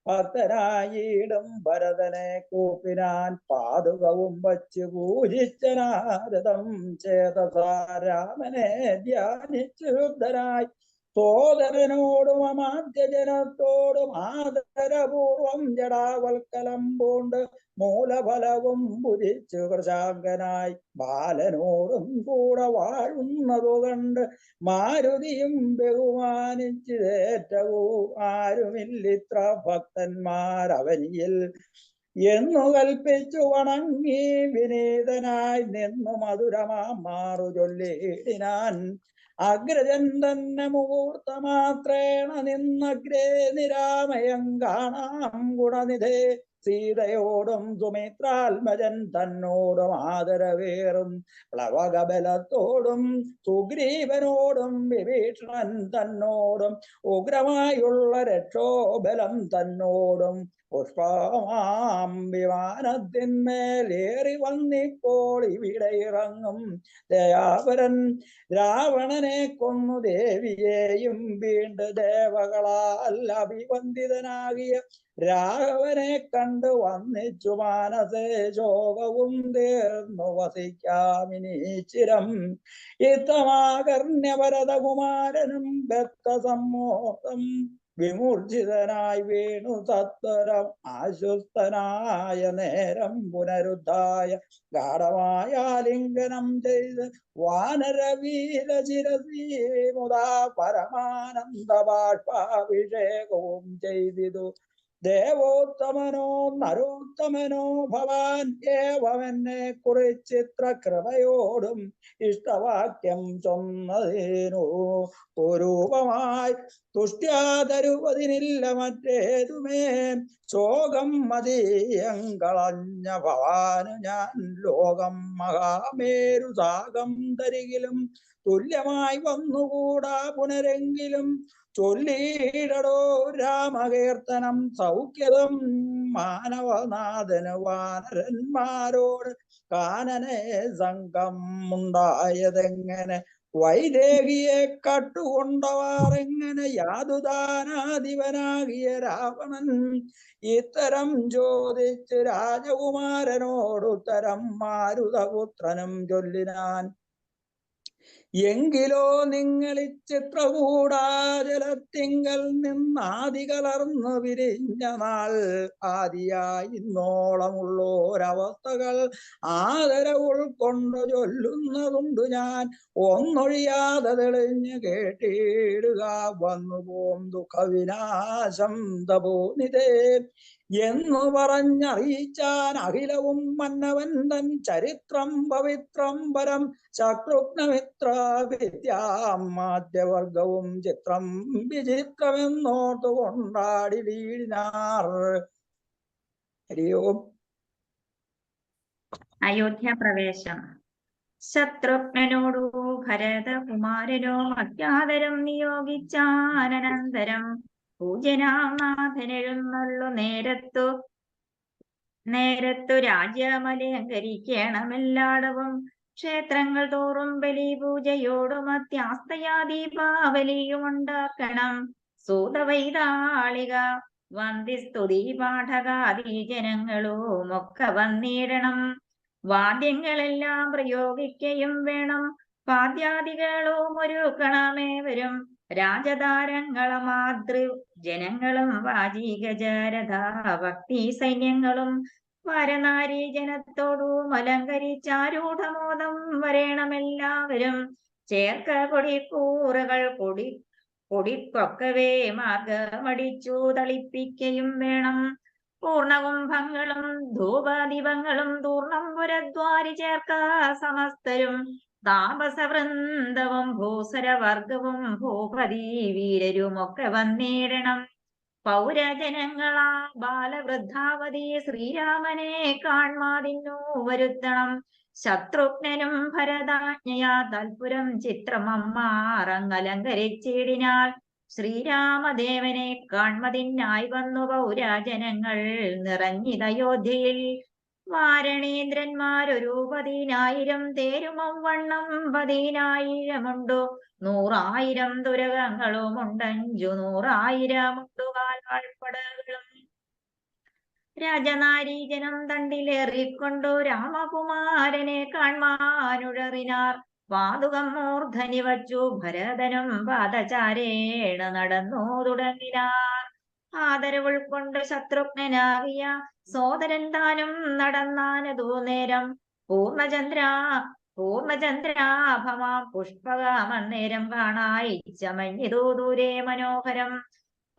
ഭക്തനായിടും ഭരതനെ കൂപ്പിനാൻ. പാതുകവും വച്ച് പൂജിച്ച നാരദം ചേതസാ രാമനെ ധ്യാനിച്ചു ശുദ്ധനായി സോദരനോടും അമാത്യജനത്തോടും ആദരപൂർവം ജടാവൽക്കലം പൂണ്ട് മൂലഫലവും ഭുജിച്ചു കൃശാങ്കനായി ബാലനോടും കൂടെ വാഴുന്നതു കണ്ട് മാരുതിയും ബഹുമാനിച്ചതേറ്റവും ആരുമില്ലിത്ര ഭക്തന്മാരവനിയിൽ എന്നു കൽപ്പിച്ചു വണങ്ങി വിനീതനായി നിന്നു മധുരമാറു ചൊല്ലിടിനാൻ. അഗ്രജൻ തന്നെ മുഹൂർത്തമാത്രേണ നിന്നഗ്രേ നിരാമയം കാണാം ഗുണനിധേ. സീതയോടും സുമിത്രാത്മജൻ തന്നോടും ആദരവേറും പ്ലവകബലത്തോടും സുഗ്രീവനോടും വിഭീഷണൻ തന്നോടും ഉഗ്രമായുള്ള രക്ഷോബലം തന്നോടും പുഷ്പമാം വിമാനത്തിന്മേലേറി വന്നിപ്പോൾ ഇവിടെ ഇറങ്ങും ദയാപരൻ. രാവണനെ കൊന്നു ദേവിയെയും വീണ്ടും ദേവകളാൽ അഭിവന്ദിതനാകിയ രാഘവനെ കണ്ടു വന്നിച്ചു മാനസേ ശോകവും തീർന്നു വസിക്കാമിനീച്ചിരം. ഇത്തമാകർണ്യവരതകുമാരനും ബദ്ധസമ്മോഹം വിമൂർജിതനായി വീണു സത്വരം ആശ്വസ്തനായ നേരം പുനരുദ്ധായ ഗാഠമായ ലിംഗനം ചെയ്ത് വാനരവീരശിരസീ മുതാ പരമാനന്ദ ബാഷ്പാഭിഷേകവും ചെയ്തിതു. ദേവോത്തമനോ നരോത്തമനോ ഭവാൻ ഏവമെന്നെ കുറിച്ചിത്ര കൃപയോടും ഇഷ്ടവാക്യം ചൊന്നതേനു രൂപമായി തുഷ്ട്യാതരുവതിനില്ല മറ്റേതുമേ. ശോകം മതീയം കളഞ്ഞ ഭവാനു ഞാൻ ലോകം മഹാമേരു സാഗം തരികിലും തുല്യമായി വന്നുകൂടാ പുനരെങ്കിലും. ചൊല്ലിയിടടോ രാമകീർത്തനം സൗഖ്യതം മാനവനാഥന് വാനരന്മാരോട് കാനനെ സംഘം ഉണ്ടായതെങ്ങനെ. വൈദേഹിയെ കട്ടുകൊണ്ടവാറെങ്ങനെ യാതുദാനാധിപനാകിയ രാവണൻ. ഇത്തരം ചോദിച്ച് രാജകുമാരനോടുത്തരം മാരുതപുത്രനും ചൊല്ലിനാൻ. എങ്കിലോ നിങ്ങളിച്ചിത്രകൂടാജലത്തിങ്കൽ നിന്നാദി കലർന്നു വിരിഞ്ഞ നാൾ ആദിയായി ഇന്നോളമുള്ളോരവസ്ഥകൾ ആദര ഉൾക്കൊണ്ടു ചൊല്ലുന്നതുണ്ടു ഞാൻ. ഒന്നൊഴിയാതെ തെളിഞ്ഞു കേട്ടിടുക വന്നുപോം ദുഃഖവിനാശം തപോനിതേ എന്നു പറഞ്ഞറിയിച്ചാൻ അഖിലവും മന്നവൻ തൻ ചരിത്രം പവിത്രം പരം. ശത്രുഘ്നമിത്ര വിദ്യാമാദ്യവർഗവും ചിത്രം വിചിത്രമെന്നോർത്തു കൊണ്ടാടി വീടിനാർ. ഹരിയോം. അയോധ്യ പ്രവേശം. ശത്രുഘ്നോടു ഭരതകുമാരനോ അജ്ഞാതരം നിയോഗിച്ചാനന്തരം പൂജനാം നാഥനെഴുന്നള്ളു നേരത്തു രാജ്യമലങ്കരിക്കണമെല്ലാടവും. ക്ഷേത്രങ്ങൾ തോറും ബലിപൂജയോടും അത്യാസ്തയാ ദീപാവലിയും ഉണ്ടാക്കണം. സൂതവൈതാളിക വന്ദിസ്തുതി പാഠകാദി ജനങ്ങളും ഒക്കെ വന്നിടണം. വാദ്യങ്ങളെല്ലാം പ്രയോഗിക്കയും വേണം. പാദ്യാദികളും ഒരുക്കണമേവരും. രാജതാരങ്ങളും മാതൃ ജനങ്ങളും വാചികജാരഥാ ഭക്തി സൈന്യങ്ങളും വരനാരീ ജനത്തോടും അലങ്കരിച്ചാരൂഢമോദം വരേണമെല്ലാവരും. ചേർക്ക കൊടിക്കൂറകൾ കൊടിക്കൊക്കവേ മാർഗമടിച്ചു തളിപ്പിക്കയും വേണം. പൂർണകുംഭങ്ങളും ധൂപദീപങ്ങളും തൂർണം പുരദ്വാരി ചേർക്ക സമസ്തരും. താപസവൃന്ദവും ഭൂസരവർഗവും ഭൂപതി വീരരുമൊക്കെ വന്നിടണം. പൗരജനങ്ങളാ ബാലവൃദ്ധാവതി ശ്രീരാമനെ കാൺമാതിന്നു വരുത്തണം. ശത്രുഘ്നനും ഭരതാജ്ഞയാ തൽപുരം ചിത്രമമ്മാറങ്ങലങ്കരിച്ചിടിനാൾ. ശ്രീരാമദേവനെ കാൺമതിനായി വന്നു പൗരജനങ്ങൾ നിറഞ്ഞിതയോധ്യയിൽ. വാരണേന്ദ്രന്മാരൊരു 10,000 തേരുമവണ്ണം 10,000 100,000 തുരകങ്ങളുമുണ്ടഞ്ചു 100,000 കാൽവാൾപ്പടകളും. രാജനാരീജനം തണ്ടിലേറിക്കൊണ്ടു രാമകുമാരനെ കാൺമാനുഴറിനാർ. പാതുകം മൂർധനി വച്ചു ഭരതനും പാദചാരേണ നടന്നു തുടങ്ങിനാർ. ആദരവുൾക്കൊണ്ട് ശത്രുഘ്നനാകിയ സോദരൻ താനും നടന്നാനതു നേരം. പൂർണ്ണചന്ദ്രാഭമാം പുഷ്പകമന്നേരം കാണായി ചമഞ്ഞിതു ദൂരെ മനോഹരം.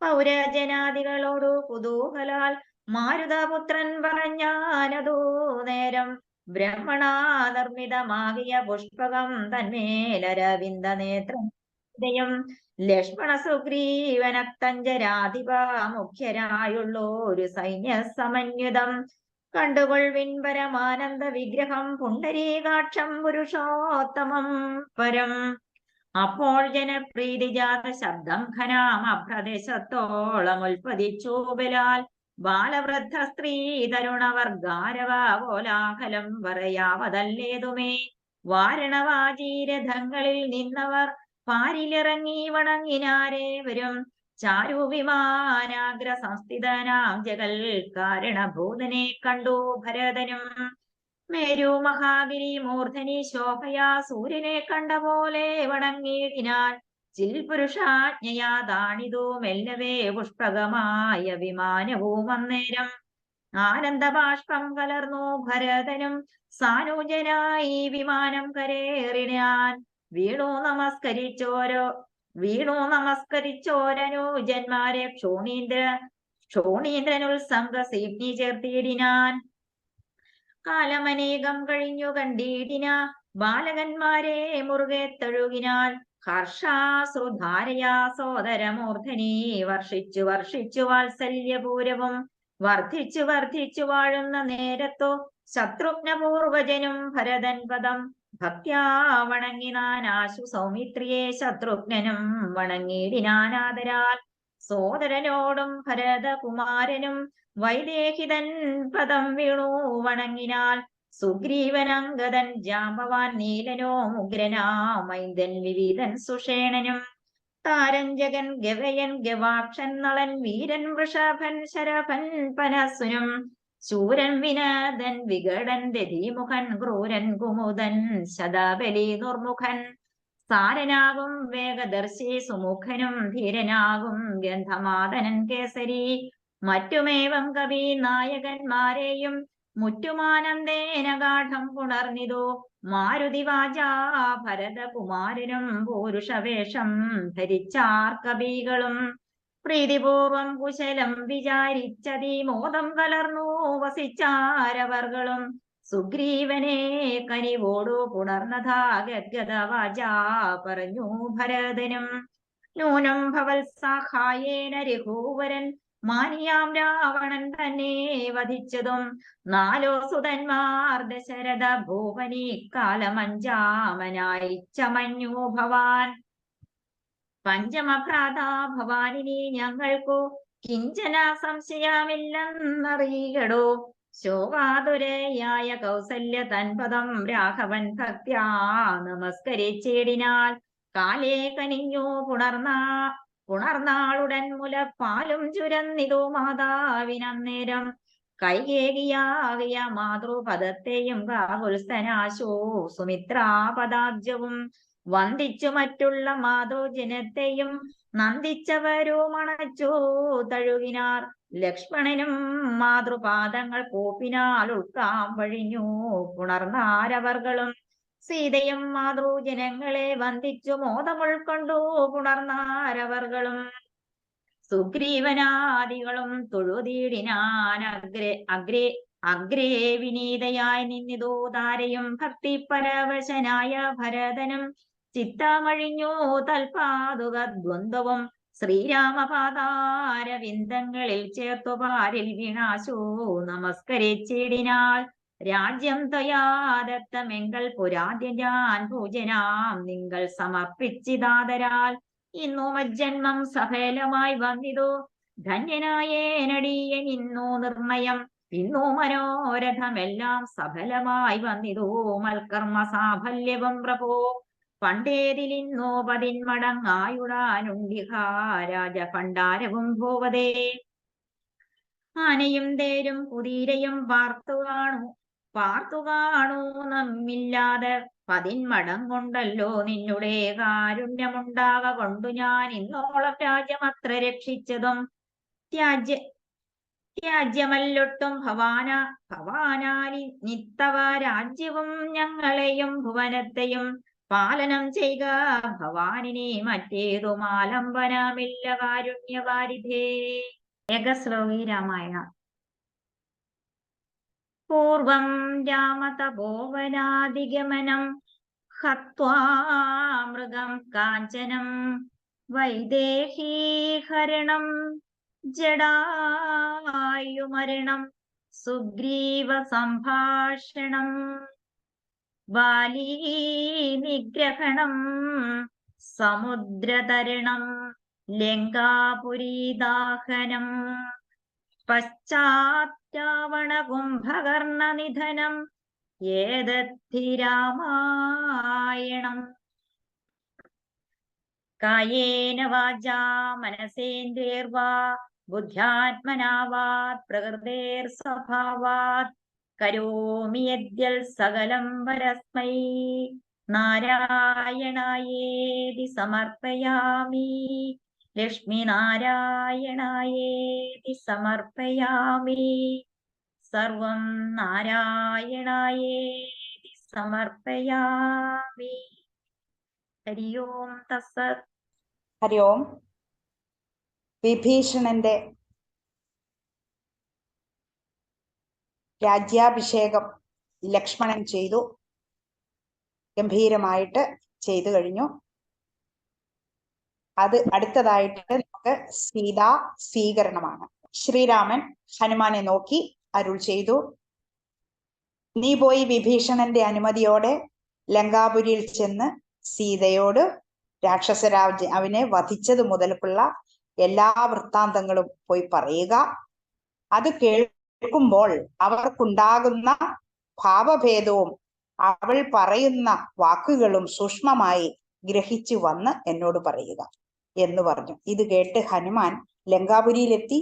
പൗരജനാദികളോടു കുതൂഹലാൽ മാരുതപുത്രൻ പറഞ്ഞാനതു നേരം. ബ്രഹ്മണാ നിർമ്മിതമാകിയ പുഷ്പകം തന്മേലരവിന്ദ നേത്രം ഹൃദയം. ലക്ഷ്മണ സുഗ്രീവനക്തഞ്ചരാധിപ മുഖ്യരായുള്ളൊരു സൈന്യ സമന്വിതം. കണ്ടുകൊൾവിൻ പരമാനന്ദ വിഗ്രഹം പുണ്ടരീകാക്ഷം പുരുഷോത്തമം പരം. അപ്പോൾ ജനപ്രീതിജാത ശബ്ദം ഘനാം അപ്രദേശത്തോളം ഉൽപ്പതിച്ചു ബലാൽ. ബാലവൃദ്ധ സ്ത്രീ തരുണവർഗാരവ കോലാഹലം പറയാവതല്ലേതുമേ. വാരണവാചീരഥങ്ങളിൽ നിന്നവർ പാരിലിറങ്ങി വണങ്ങിനാരേവരും. ചാരുവിമാനാഗ്ര സംസ്ഥിതനാം ജഗൽ കാരണഭൂതനെ കണ്ടു ഭരതനും. മേരു മഹാഗിരി മൂർധനി ശോഭയാ സൂര്യനെ കണ്ട പോലെ വണങ്ങിയിടിനാൻ. ചിൽപുരുഷാജ്ഞയാ താണിതു മെല്ലവേ പുഷ്പകമായ വിമാനവും അന്നേരം. ആനന്ദബാഷ്പം കലർന്നു ഭരതനും സാനുജനായി വിമാനം കരേറിനാൻ. വീണു നമസ്കരിച്ചോരനുജന്മാരെ ക്ഷോണീന്ദ്രനുത്സംഗ സീപ്തി ചേർത്തിയിടിനാൻ. കാലമനേകം കഴിഞ്ഞു കണ്ടിടിന ബാലകന്മാരെ മുറുകെ തഴുകിനാൽ. ഹർഷാശ്രുധാരയാ സോദരമൂർധനി വർഷിച്ചു വാത്സല്യപൂരവും. വർദ്ധിച്ചു വാഴുന്ന നേരത്തോ ശത്രുഘ്നപൂർവജനും ഭരതൻ പദം ഭക്ത്യാ വണങ്ങിനാനാശു സൗമിത്രിയെ ശത്രുഘ്നനും വണങ്ങിടിനാനാദരാൽ. സോദരനോടും ഭരതകുമാരനും വൈദേഹിതൻ പദം വീണു വണങ്ങിനാൽ. സുഗ്രീവനംഗതൻ ജാമ്പവാൻ നീലനോ ഉഗ്രനാമൈന്ദൻ വിവിധൻ സുഷേണനും. താരഞ്ജകൻ ഗവയൻ ഗവാക്ഷൻ നളൻ വീരൻ വൃഷഭൻ ശരഭൻ പനസുനും. ശൂരൻ വിനദൻ വികടൻ ദധിമുഖൻ ക്രൂരൻ കുമുദൻ ശതബലി ദുർമുഖൻ. സാരനാകും വേഗദർശി സുമുഖനും ധീരനാകും ഗന്ധമാദനൻ കേസരി. മറ്റുമേവം കവി നായകന്മാരെയും മുറ്റുമാനന്ദേന ഗാഠം പുണർന്നിതു. മാരുതിവാചാ ഭരതകുമാരനും പൂരുഷവേഷം ധരിച്ചാർ കവികളും. പ്രീതിപൂർവം കുശലം വിചാരിച്ചതി മോദം കലർന്നു വസിച്ചാരവർകളും. സുഗ്രീവനെ കനിവോടു പുണർന്നതാ ഗദ്ഗദവാചാ പറഞ്ഞു ഭരതനും. നൂനം ഭവത്സാഹായേന രഘുവരൻ മാനിയാം രാവണൻ തന്നെ വധിച്ചതും. 4 സുതന്മാർ ദശരഥ ഭൂപനി കാലമഞ്ചാമനായി ചമഞ്ഞു ഭവാൻ. പഞ്ചമഭ്രാതാ ഭവാനിനി ഞങ്ങൾക്കു കിഞ്ചന സംശയമില്ലെന്നറിയടോ. ശോകാതുരയായ കൗസല്യ തൻപദം രാഘവൻ ഭക്ത്യാ നമസ്കരിച്ചിടിനാൽ. കാലേ കനിഞ്ഞു പുണർന്നാളുടൻ മുലപ്പാലും ചുരന്നിതു മാതാവിനന്നേരം. കൈകേകിയാകിയ മാതൃപദത്തെയും കാകുൽസ്ഥനാശോ സുമിത്രാപദാബ്ജവും. വന്ദിച്ചു മറ്റുള്ള മാതൃജനത്തെയും നന്ദിച്ചവരോ മണച്ചു തഴുകിനാർ. ലക്ഷ്മണനും മാതൃപാദങ്ങൾ കോപ്പിനാൽ ഉൾക്കാം വഴിഞ്ഞു പുണർന്നാരവർകളും. സീതയും മാതൃജനങ്ങളെ വന്ദിച്ചു മോദമുൾക്കൊണ്ടു പുണർന്നാരവർകളും. സുഗ്രീവനാദികളും തൊഴുതീടിനാൻ അഗ്രേ വിനീതയായി നിന്നിതു താരയും. ഭക്തി പരവശനായ ഭരതനും ചിത്തമഴിഞ്ഞു തൽപാതുക ദ്വന്ദ്വവും. ശ്രീരാമപാദാരവിന്ദങ്ങളിൽ ചേർത്തു പാരിൽ വീണാശു നമസ്കരിച്ചിടിനാൾ. രാജ്യം ത്വയാദത്തമെങ്കൽ പുരാദ്യം ഞാൻ പൂജനാം നിങ്ങൾ സമർപ്പിച്ചിതാതരാൽ. ഇന്നു മജ്ജന്മം സഫലമായി വന്നിതു ധന്യനായേനടിയൻ ഇന്നു നിർണയം. ഇന്നു മനോരഥമെല്ലാം സഫലമായി വന്നിതു മൽക്കർമ്മ സാഫല്യവും പ്രഭോ. പണ്ടേതിലിന്നോ പതിന്മടങ്ങായുടാനുണ്ടിഹ രാജഭണ്ഡാരവും ഭൂവതേ. ആനയും തേരും കുതിരയും പാർത്തു കാണൂ നമ്മില്ലാതെ പതിന്മടങ്ങുണ്ടല്ലോ നിന്നുടെ കാരുണ്യമുണ്ടാക കൊണ്ടു ഞാൻ ഇന്നോളം രാജ്യമത്ര രക്ഷിച്ചതും. രാജ്യമല്ലൊട്ടും ഭവാനാലി നിത്തവ രാജ്യവും ഞങ്ങളെയും ഭുവനത്തെയും പാലനം ചെയ്യുക ഭവാനിനെ മറ്റേതുമാലംബനമില്ല കാരുണ്യവാരിധേ. ഏകശ്ലോകി രാമായണ. പൂർവം രാമതപോവനാദിഗമനം ഹത്വാ മൃഗം കാഞ്ചനം വൈദേഹീഹരണം ജടായുമരണം സുഗ്രീവ സംഭാഷണം ബാലീ നിഗ്രഹണം സമുദ്രതരണം ലങ്കാപുരീദാഹനം പശ്ചാത്രാവണകുംഭകർണനിധനം ഏതദ്ധി രാമായണം. കായേന വാചാ മനസേന്ദ്രിയർവാ ബുദ്ധ്യാത്മനാ വാത് പ്രകൃതേർസ്വഭാവാത് കരോമി യദ്യൽ സകലം പരസ്മൈ നാരായണായേതി സമർപ്പയാമി. ലക്ഷ്മി നാരായണായേതി സമർപ്പയാമി. സർവം നാരായണായേതി സമർപ്പയാമി. ഹരി ഓം തസ്സത്. ഹരി ഓം. വിഭീഷണന്റെ രാജ്യാഭിഷേകം ലക്ഷ്മണൻ ചെയ്തു. ഗംഭീരമായിട്ട് ചെയ്തു കഴിഞ്ഞു. അത് അടുത്തതായിട്ട് നമുക്ക് സീതാ സ്വീകരണമാണ്. ശ്രീരാമൻ ഹനുമാനെ നോക്കി അരുൾ ചെയ്തു, നീ പോയി വിഭീഷണന്റെ അനുമതിയോടെ ലങ്കാപുരിയിൽ ചെന്ന് സീതയോട് രാക്ഷസരാജാവിനെ വധിച്ചത് മുതൽക്കുള്ള എല്ലാ വൃത്താന്തങ്ങളും പോയി പറയുക. അത് കേൾക്കുമ്പോൾ അവർക്കുണ്ടാകുന്ന ഭാവഭേദവും അവൾ പറയുന്ന വാക്കുകളും സൂക്ഷ്മമായി ഗ്രഹിച്ചു വന്ന് എന്നോട് പറയുക എന്ന് പറഞ്ഞു. ഇത് കേട്ട് ഹനുമാൻ ലങ്കാപുരിയിലെത്തി.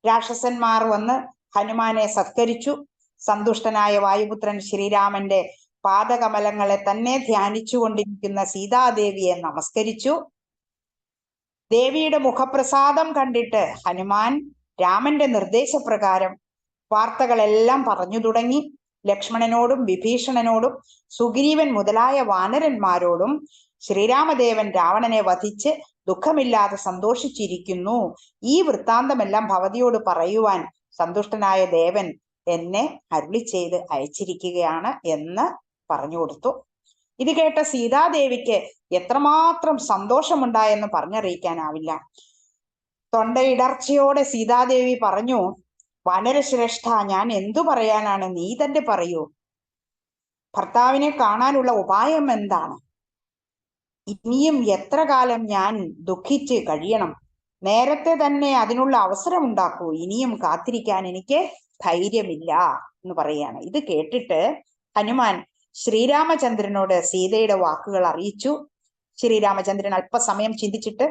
രാക്ഷസന്മാർ വന്ന് ഹനുമാനെ സത്കരിച്ചു. സന്തുഷ്ടനായ വായുപുത്രൻ ശ്രീരാമന്റെ പാദകമലങ്ങളെ തന്നെ ധ്യാനിച്ചു കൊണ്ടിരിക്കുന്ന സീതാദേവിയെ നമസ്കരിച്ചു. ദേവിയുടെ മുഖപ്രസാദം കണ്ടിട്ട് ഹനുമാൻ രാമന്റെ നിർദ്ദേശപ്രകാരം വാർത്തകളെല്ലാം പറഞ്ഞു തുടങ്ങി. ലക്ഷ്മണനോടും വിഭീഷണനോടും സുഗ്രീവൻ മുതലായ വാനരന്മാരോടും ശ്രീരാമദേവൻ രാവണനെ വധിച്ച് ദുഃഖമില്ലാതെ സന്തോഷിച്ചിരിക്കുന്നു. ഈ വൃത്താന്തമെല്ലാം ഭവതിയോട് പറയുവാൻ സന്തുഷ്ടനായ ദേവൻ എന്നെ അരുളി ചെയ്ത് അയച്ചിരിക്കുകയാണ് എന്ന് പറഞ്ഞു കൊടുത്തു. ഇത് കേട്ട സീതാദേവിക്ക് എത്രമാത്രം സന്തോഷമുണ്ടായെന്ന് പറഞ്ഞറിയിക്കാനാവില്ല. തൊണ്ടയിടർച്ചയോടെ സീതാദേവി പറഞ്ഞു, വാനരശ്രേഷ്ഠ, ഞാൻ എന്തു പറയാനാണ്? നീ തന്നെ പറയൂ. ഭർത്താവിനെ കാണാനുള്ള ഉപായം എന്താണ്? ഇനിയും എത്ര കാലം ഞാൻ ദുഃഖിച്ച് കഴിയണം? നേരത്തെ തന്നെ അതിനുള്ള അവസരം ഉണ്ടാക്കൂ. ഇനിയും കാത്തിരിക്കാൻ എനിക്ക് ധൈര്യമില്ല എന്ന് പറയാണ്. ഇത് കേട്ടിട്ട് ഹനുമാൻ ശ്രീരാമചന്ദ്രനോട് സീതയുടെ വാക്കുകൾ അറിയിച്ചു. ശ്രീരാമചന്ദ്രൻ അല്പസമയം ചിന്തിച്ചിട്ട്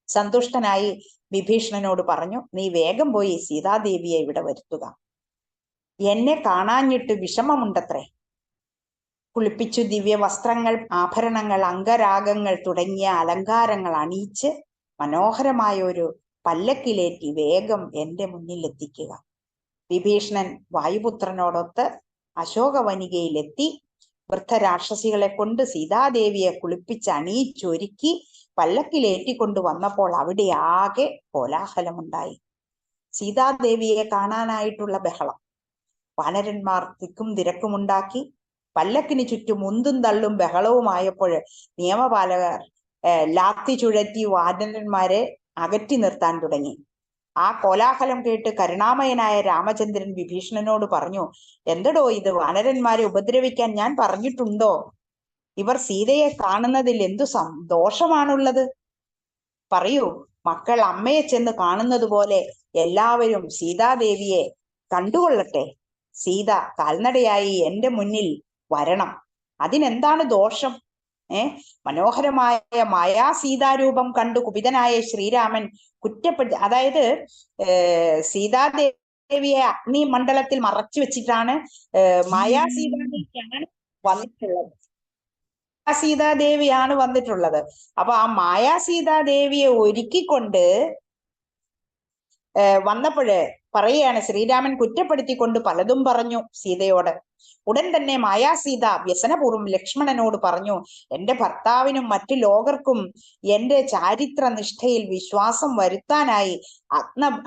സന്തുഷ്ടനായി വിഭീഷണനോട് പറഞ്ഞു, നീ വേഗം പോയി സീതാദേവിയെ ഇവിടെ വരുത്തുക. എന്നെ കാണാഞ്ഞിട്ട് വിഷമമുണ്ടത്രേ. കുളിപ്പിച്ചു ദിവ്യ വസ്ത്രങ്ങൾ, ആഭരണങ്ങൾ, അംഗരാഗങ്ങൾ തുടങ്ങിയ അലങ്കാരങ്ങൾ അണിയിച്ച് മനോഹരമായ ഒരു പല്ലക്കിലേറ്റി വേഗം എന്റെ മുന്നിലെത്തിക്കുക. വിഭീഷണൻ വായുപുത്രനോടൊത്ത് അശോകവനികയിലെത്തി. വൃദ്ധരാക്ഷസികളെ കൊണ്ട് സീതാദേവിയെ കുളിപ്പിച്ച് അണിയിച്ചൊരുക്കി പല്ലക്കിലേറ്റിക്കൊണ്ടു വന്നപ്പോൾ അവിടെ ആകെ കോലാഹലമുണ്ടായി. സീതാദേവിയെ കാണാനായിട്ടുള്ള ബഹളം. വാനരന്മാർ തിക്കും തിരക്കുമുണ്ടാക്കി. പല്ലക്കിന് ചുറ്റും ഉന്തും തള്ളും ബഹളവുമായപ്പോൾ നിയമപാലകർ ലാത്തി ചുഴറ്റി വാനരന്മാരെ അകറ്റി നിർത്താൻ തുടങ്ങി. ആ കോലാഹലം കേട്ട് കരുണാമയനായ രാമചന്ദ്രൻ വിഭീഷണനോട് പറഞ്ഞു, എന്തടോ ഇത്, വാനരന്മാരെ ഉപദ്രവിക്കാൻ ഞാൻ പറഞ്ഞിട്ടുണ്ടോ? ഇവർ സീതയെ കാണുന്നതിൽ എന്തു ദോഷമാണുള്ളത്? പറയൂ. മക്കൾ അമ്മയെ ചെന്ന് കാണുന്നത് പോലെ എല്ലാവരും സീതാദേവിയെ കണ്ടുകൊള്ളട്ടെ. സീത കാൽനടയായി എന്റെ മുന്നിൽ വരണം. അതിനെന്താണ് ദോഷം? മനോഹരമായ മായാ സീതാരൂപം കണ്ടു കുപിതനായ ശ്രീരാമൻ അതായത് സീതാദേവിയെ അഗ്നി മണ്ഡലത്തിൽ മറച്ചു വെച്ചിട്ടാണ് മായാ സീതാദേവിയാണ് വന്നിട്ടുള്ളത്. സീതാദേവിയാണ് വന്നിട്ടുള്ളത്. അപ്പൊ ആ മായാ സീതാദേവിയെ ഒരുക്കിക്കൊണ്ട് വന്നപ്പോഴ് പറയുകയാണ്, ശ്രീരാമൻ കുറ്റപ്പെടുത്തിക്കൊണ്ട് പലതും പറഞ്ഞു സീതയോട്. ഉടൻ തന്നെ മായാസീത വ്യസനപൂർവ്വം ലക്ഷ്മണനോട് പറഞ്ഞു, എന്റെ ഭർത്താവിനും മറ്റു ലോകർക്കും എന്റെ ചാരിത്ര നിഷ്ഠയിൽ വിശ്വാസം വരുത്താനായി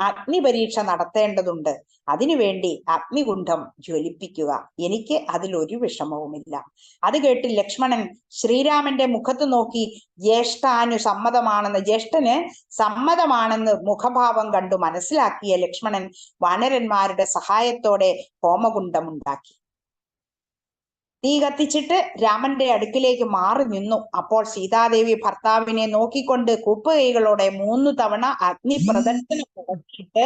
അഗ്നിപരീക്ഷ നടത്തേണ്ടതുണ്ട്. അതിനുവേണ്ടി അഗ്നികുണ്ഠം ജ്വലിപ്പിക്കുക. എനിക്ക് അതിലൊരു വിഷമവുമില്ല. അത് കേട്ട് ലക്ഷ്മണൻ ശ്രീരാമന്റെ മുഖത്ത് നോക്കി ജ്യേഷ്ഠന് സമ്മതമാണെന്ന് മുഖഭാവം കണ്ടു മനസ്സിലാക്കിയ ലക്ഷ്മണൻ വാനരന്മാരുടെ സഹായത്തോടെ ഹോമകുണ്ഠം ഉണ്ടാക്കി. തീ കത്തിച്ചിട്ട് രാമന്റെ അടുക്കിലേക്ക് മാറി നിന്നു. അപ്പോൾ സീതാദേവി ഭർത്താവിനെ നോക്കിക്കൊണ്ട് കൂപ്പുകൈകളോടെ 3 തവണ അഗ്നി പ്രദർശനം തുടങ്ങിയിട്ട്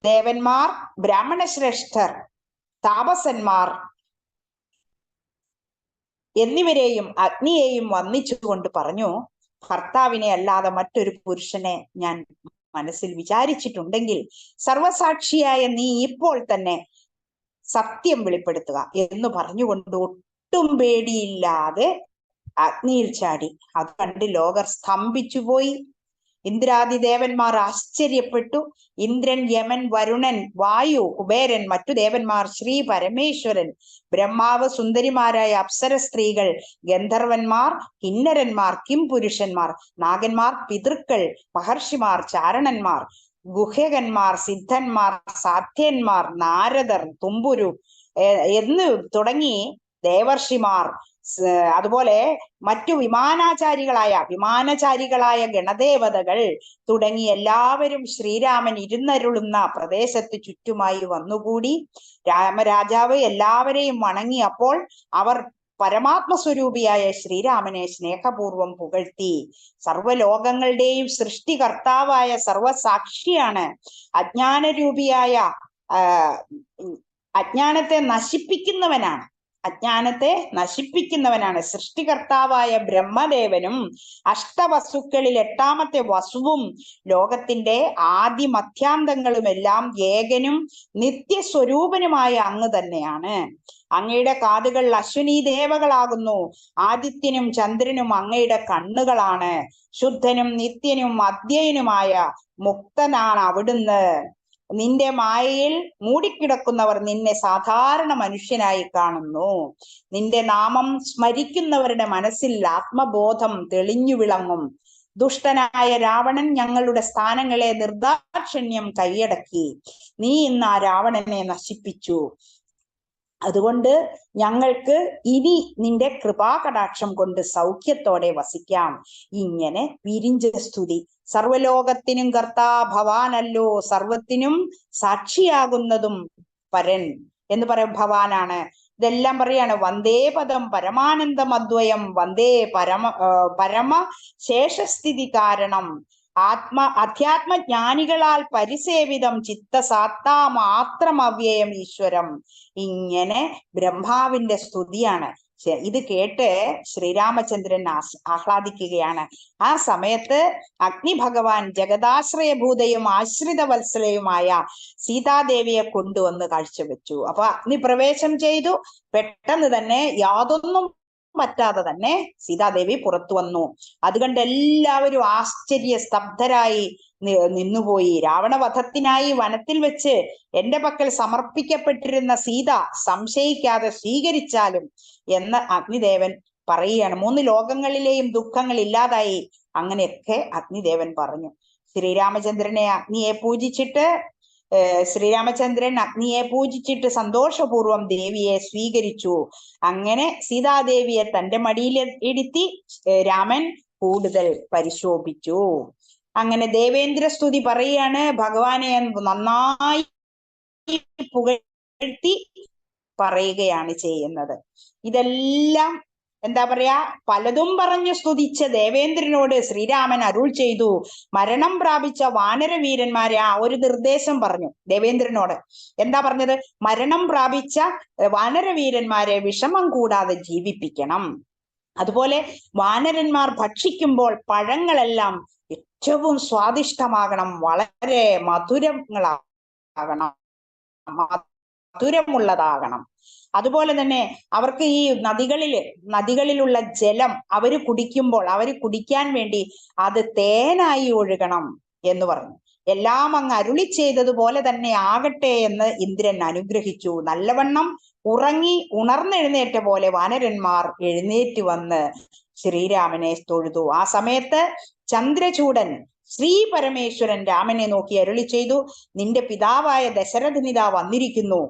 ദേവന്മാർ, ബ്രാഹ്മണശ്രേഷ്ഠർ, താപസന്മാർ എന്നിവരെയും അഗ്നിയെയും വന്ദിച്ചുകൊണ്ട് പറഞ്ഞു, ഭർത്താവിനെ അല്ലാതെ മറ്റൊരു പുരുഷനെ ഞാൻ മനസ്സിൽ വിചാരിച്ചിട്ടുണ്ടെങ്കിൽ സർവസാക്ഷിയായ നീ ഇപ്പോൾ തന്നെ സത്യം വെളിപ്പെടുത്തുക എന്ന് പറഞ്ഞുകൊണ്ട് ഒട്ടും പേടിയില്ലാതെ അഗ്നിയിൽ ചാടി. അത് കണ്ട് ലോകർ സ്തംഭിച്ചുപോയി. ഇന്ദ്രാദി ദേവന്മാർ ആശ്ചര്യപ്പെട്ടു. ഇന്ദ്രൻ, യമൻ, വരുണൻ, വായു, കുബേരൻ, മറ്റു ദേവന്മാർ, ശ്രീ പരമേശ്വരൻ, ബ്രഹ്മാവ്, സുന്ദരിമാരായ അപ്സര സ്ത്രീകൾ, ഗന്ധർവന്മാർ, കിന്നരന്മാർ, കിംപുരുഷന്മാർ, നാഗന്മാർ, പിതൃക്കൾ, മഹർഷിമാർ, ചാരണന്മാർ, ഗുഹ്യകന്മാർ, സിദ്ധന്മാർ, സാധ്യന്മാർ, നാരദർ, തുമ്പുരു എന്ന് തുടങ്ങി ദേവർഷിമാർ, അതുപോലെ മറ്റു വിമാനചാരികളായ ഗണദേവതകൾ തുടങ്ങി എല്ലാവരും ശ്രീരാമൻ ഇരുന്നരുളുന്ന പ്രദേശത്ത് ചുറ്റുമായി വന്നുകൂടി. രാമരാജാവ് എല്ലാവരെയും വണങ്ങി. അപ്പോൾ അവർ പരമാത്മസ്വരൂപിയായ ശ്രീരാമനെ സ്നേഹപൂർവം പുകഴ്ത്തി. സർവ്വലോകങ്ങളുടെയും സൃഷ്ടികർത്താവായ സർവസാക്ഷിയാണ്. അജ്ഞാനത്തെ നശിപ്പിക്കുന്നവനാണ്. സൃഷ്ടികർത്താവായ ബ്രഹ്മദേവനും അഷ്ടവസ്തുക്കളിൽ 8ാമത്തെ വസുവും ലോകത്തിന്റെ ആദി മധ്യാന്തങ്ങളുമെല്ലാം ഏകനും നിത്യസ്വരൂപനുമായ അങ്ങ് തന്നെയാണ്. അങ്ങയുടെ കാതുകൾ അശ്വിനി ദേവകളാകുന്നു. ആദിത്യനും ചന്ദ്രനും അങ്ങയുടെ കണ്ണുകളാണ്. ശുദ്ധനും നിത്യനും അദ്വയനുമായ മുക്തനാണ് അവിടുന്ന്. നിന്റെ മായയിൽ മൂടിക്കിടക്കുന്നവർ നിന്നെ സാധാരണ മനുഷ്യനായി കാണുന്നു. നിന്റെ നാമം സ്മരിക്കുന്നവരുടെ മനസ്സിൽ ആത്മബോധം തെളിഞ്ഞു വിളങ്ങും. ദുഷ്ടനായ രാവണൻ ഞങ്ങളുടെ സ്ഥാനങ്ങളെ നിർദാക്ഷിണ്യം കൈയടക്കി. നീ ഇന്ന് ആ രാവണനെ നശിപ്പിച്ചു. അതുകൊണ്ട് ഞങ്ങൾക്ക് ഇനി നിന്റെ കൃപാകടാക്ഷം കൊണ്ട് സൗഖ്യത്തോടെ വസിക്കാം. ഇങ്ങനെ വിരിഞ്ച സ്തുതി. സർവലോകത്തിനും കർത്താ ഭവാനല്ലോ, സർവത്തിനും സാക്ഷിയാകുന്നതും പരൻ എന്ന് പറയും ഭവാനാണ്. ഇതെല്ലാം പറയാണ്. വന്ദേ പദം പരമാനന്ദം അദ്വയം, വന്ദേ പരമ ശേഷസ്ഥിതി കാരണം, അധ്യാത്മജ്ഞാനികളാൽ പരിസേവിതം ചിത്തസാത്താ മാത്രം അവ്യയം ഈശ്വരം. ഇങ്ങനെ ബ്രഹ്മാവിന്റെ സ്തുതിയാണ്. ഇത് കേട്ട് ശ്രീരാമചന്ദ്രൻ ആഹ്ലാദിക്കുകയാണ്. ആ സമയത്ത് അഗ്നി ഭഗവാൻ ജഗദാശ്രയഭൂതയും ആശ്രിത വത്സലയുമായ സീതാദേവിയെ കൊണ്ടുവന്ന് കാഴ്ചവെച്ചു. അപ്പൊ അഗ്നിപ്രവേശം ചെയ്തു. പെട്ടെന്ന് തന്നെ യാതൊന്നും പറ്റാതെ തന്നെ സീതാദേവി പുറത്തു വന്നു. അതുകൊണ്ട് എല്ലാവരും ആശ്ചര്യ സ്തബ്ധരായി നിന്നുപോയി. രാവണവധത്തിനായി വനത്തിൽ വെച്ച് എന്റെ പക്കൽ സമർപ്പിക്കപ്പെട്ടിരുന്ന സീത സംശയിക്കാതെ സ്വീകരിച്ചാലും എന്ന് അഗ്നിദേവൻ പറയുകയാണ്. 3 ലോകങ്ങളിലെയും ദുഃഖങ്ങൾ ഇല്ലാതായി. അങ്ങനെയൊക്കെ അഗ്നിദേവൻ പറഞ്ഞു. ശ്രീരാമചന്ദ്രൻ അഗ്നിയെ പൂജിച്ചിട്ട് സന്തോഷപൂർവം ദേവിയെ സ്വീകരിച്ചു. അങ്ങനെ സീതാദേവിയെ തന്റെ മടിയിൽ ഇരുത്തി രാമൻ കൂടുതൽ പരിശോഭിച്ചു. അങ്ങനെ ദേവേന്ദ്ര സ്തുതി പറയാണ്, ഭഗവാനെ നന്നായി പുകഴ്ത്തി പറയുകയാണ് ചെയ്യുന്നത്. ഇതെല്ലാം എന്താ പറയാ, പലതും പറഞ്ഞു സ്തുതിച്ച ദേവേന്ദ്രനോട് ശ്രീരാമൻ അരുൾ ചെയ്തു. മരണം പ്രാപിച്ച വാനരവീരന്മാരെ ഒരു നിർദ്ദേശം പറഞ്ഞു ദേവേന്ദ്രനോട്. എന്താ പറഞ്ഞത്? മരണം പ്രാപിച്ച വാനരവീരന്മാരെ വിഷമം കൂടാതെ ജീവിപ്പിക്കണം. അതുപോലെ വാനരന്മാർ ഭക്ഷിക്കുമ്പോൾ പഴങ്ങളെല്ലാം ഏറ്റവും സ്വാദിഷ്ടമാകണം, വളരെ മധുരമുള്ളതാകണം. അതുപോലെ തന്നെ അവർക്ക് ഈ നദികളിലുള്ള ജലം അവര് കുടിക്കാൻ വേണ്ടി അത് തേനായി ഒഴുകണം എന്ന് പറഞ്ഞു. എല്ലാം അങ്ങ് അരുളി ചെയ്തതുപോലെ തന്നെ ആകട്ടെ എന്ന് ഇന്ദ്രൻ അനുഗ്രഹിച്ചു. നല്ലവണ്ണം ഉണർന്നെഴുന്നേറ്റ പോലെ വാനരന്മാർ എഴുന്നേറ്റ് വന്ന് ശ്രീരാമനെ തൊഴുതു. ആ സമയത്ത് ചന്ദ്രചൂടൻ ശ്രീ പരമേശ്വരൻ രാമനെ നോക്കി അരുളി ചെയ്തു, നിന്റെ പിതാവായ ദശരഥനിതാ വന്നിരിക്കുന്നു,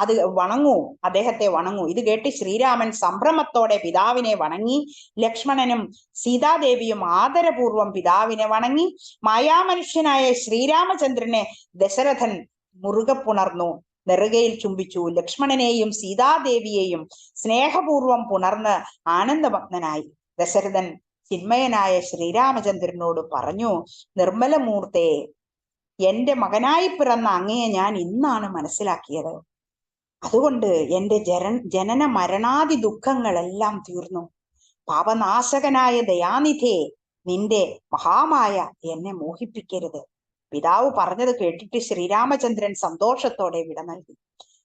അത് വണങ്ങൂ, അദ്ദേഹത്തെ വണങ്ങൂ. ഇത് കേട്ട് ശ്രീരാമൻ സംഭ്രമത്തോടെ പിതാവിനെ വണങ്ങി. ലക്ഷ്മണനും സീതാദേവിയും ആദരപൂർവം പിതാവിനെ വണങ്ങി. മായാമനുഷ്യനായ ശ്രീരാമചന്ദ്രനെ ദശരഥൻ മുറുകെ പുണർന്നു, നെറുകയിൽ ചുംബിച്ചു. ലക്ഷ്മണനെയും സീതാദേവിയെയും സ്നേഹപൂർവം പുണർന്ന് ആനന്ദമഗ്നനായി. ദശരഥൻ ചിന്മയനായ ശ്രീരാമചന്ദ്രനോട് പറഞ്ഞു, നിർമ്മലമൂർത്തേ, എന്റെ മകനായി പിറന്ന അങ്ങയെ ഞാൻ ഇന്നാണ് മനസ്സിലാക്കിയത്. അതുകൊണ്ട് എന്റെ ജനന മരണാദി ദുഃഖങ്ങളെല്ലാം തീർന്നു. പാപനാശകനായ ദയാനിധേ, നിന്റെ മഹാമായ എന്നെ മോഹിപ്പിക്കരുത്. പിതാവ് പറഞ്ഞത് കേട്ടിട്ട് ശ്രീരാമചന്ദ്രൻ സന്തോഷത്തോടെ വിട നൽകി.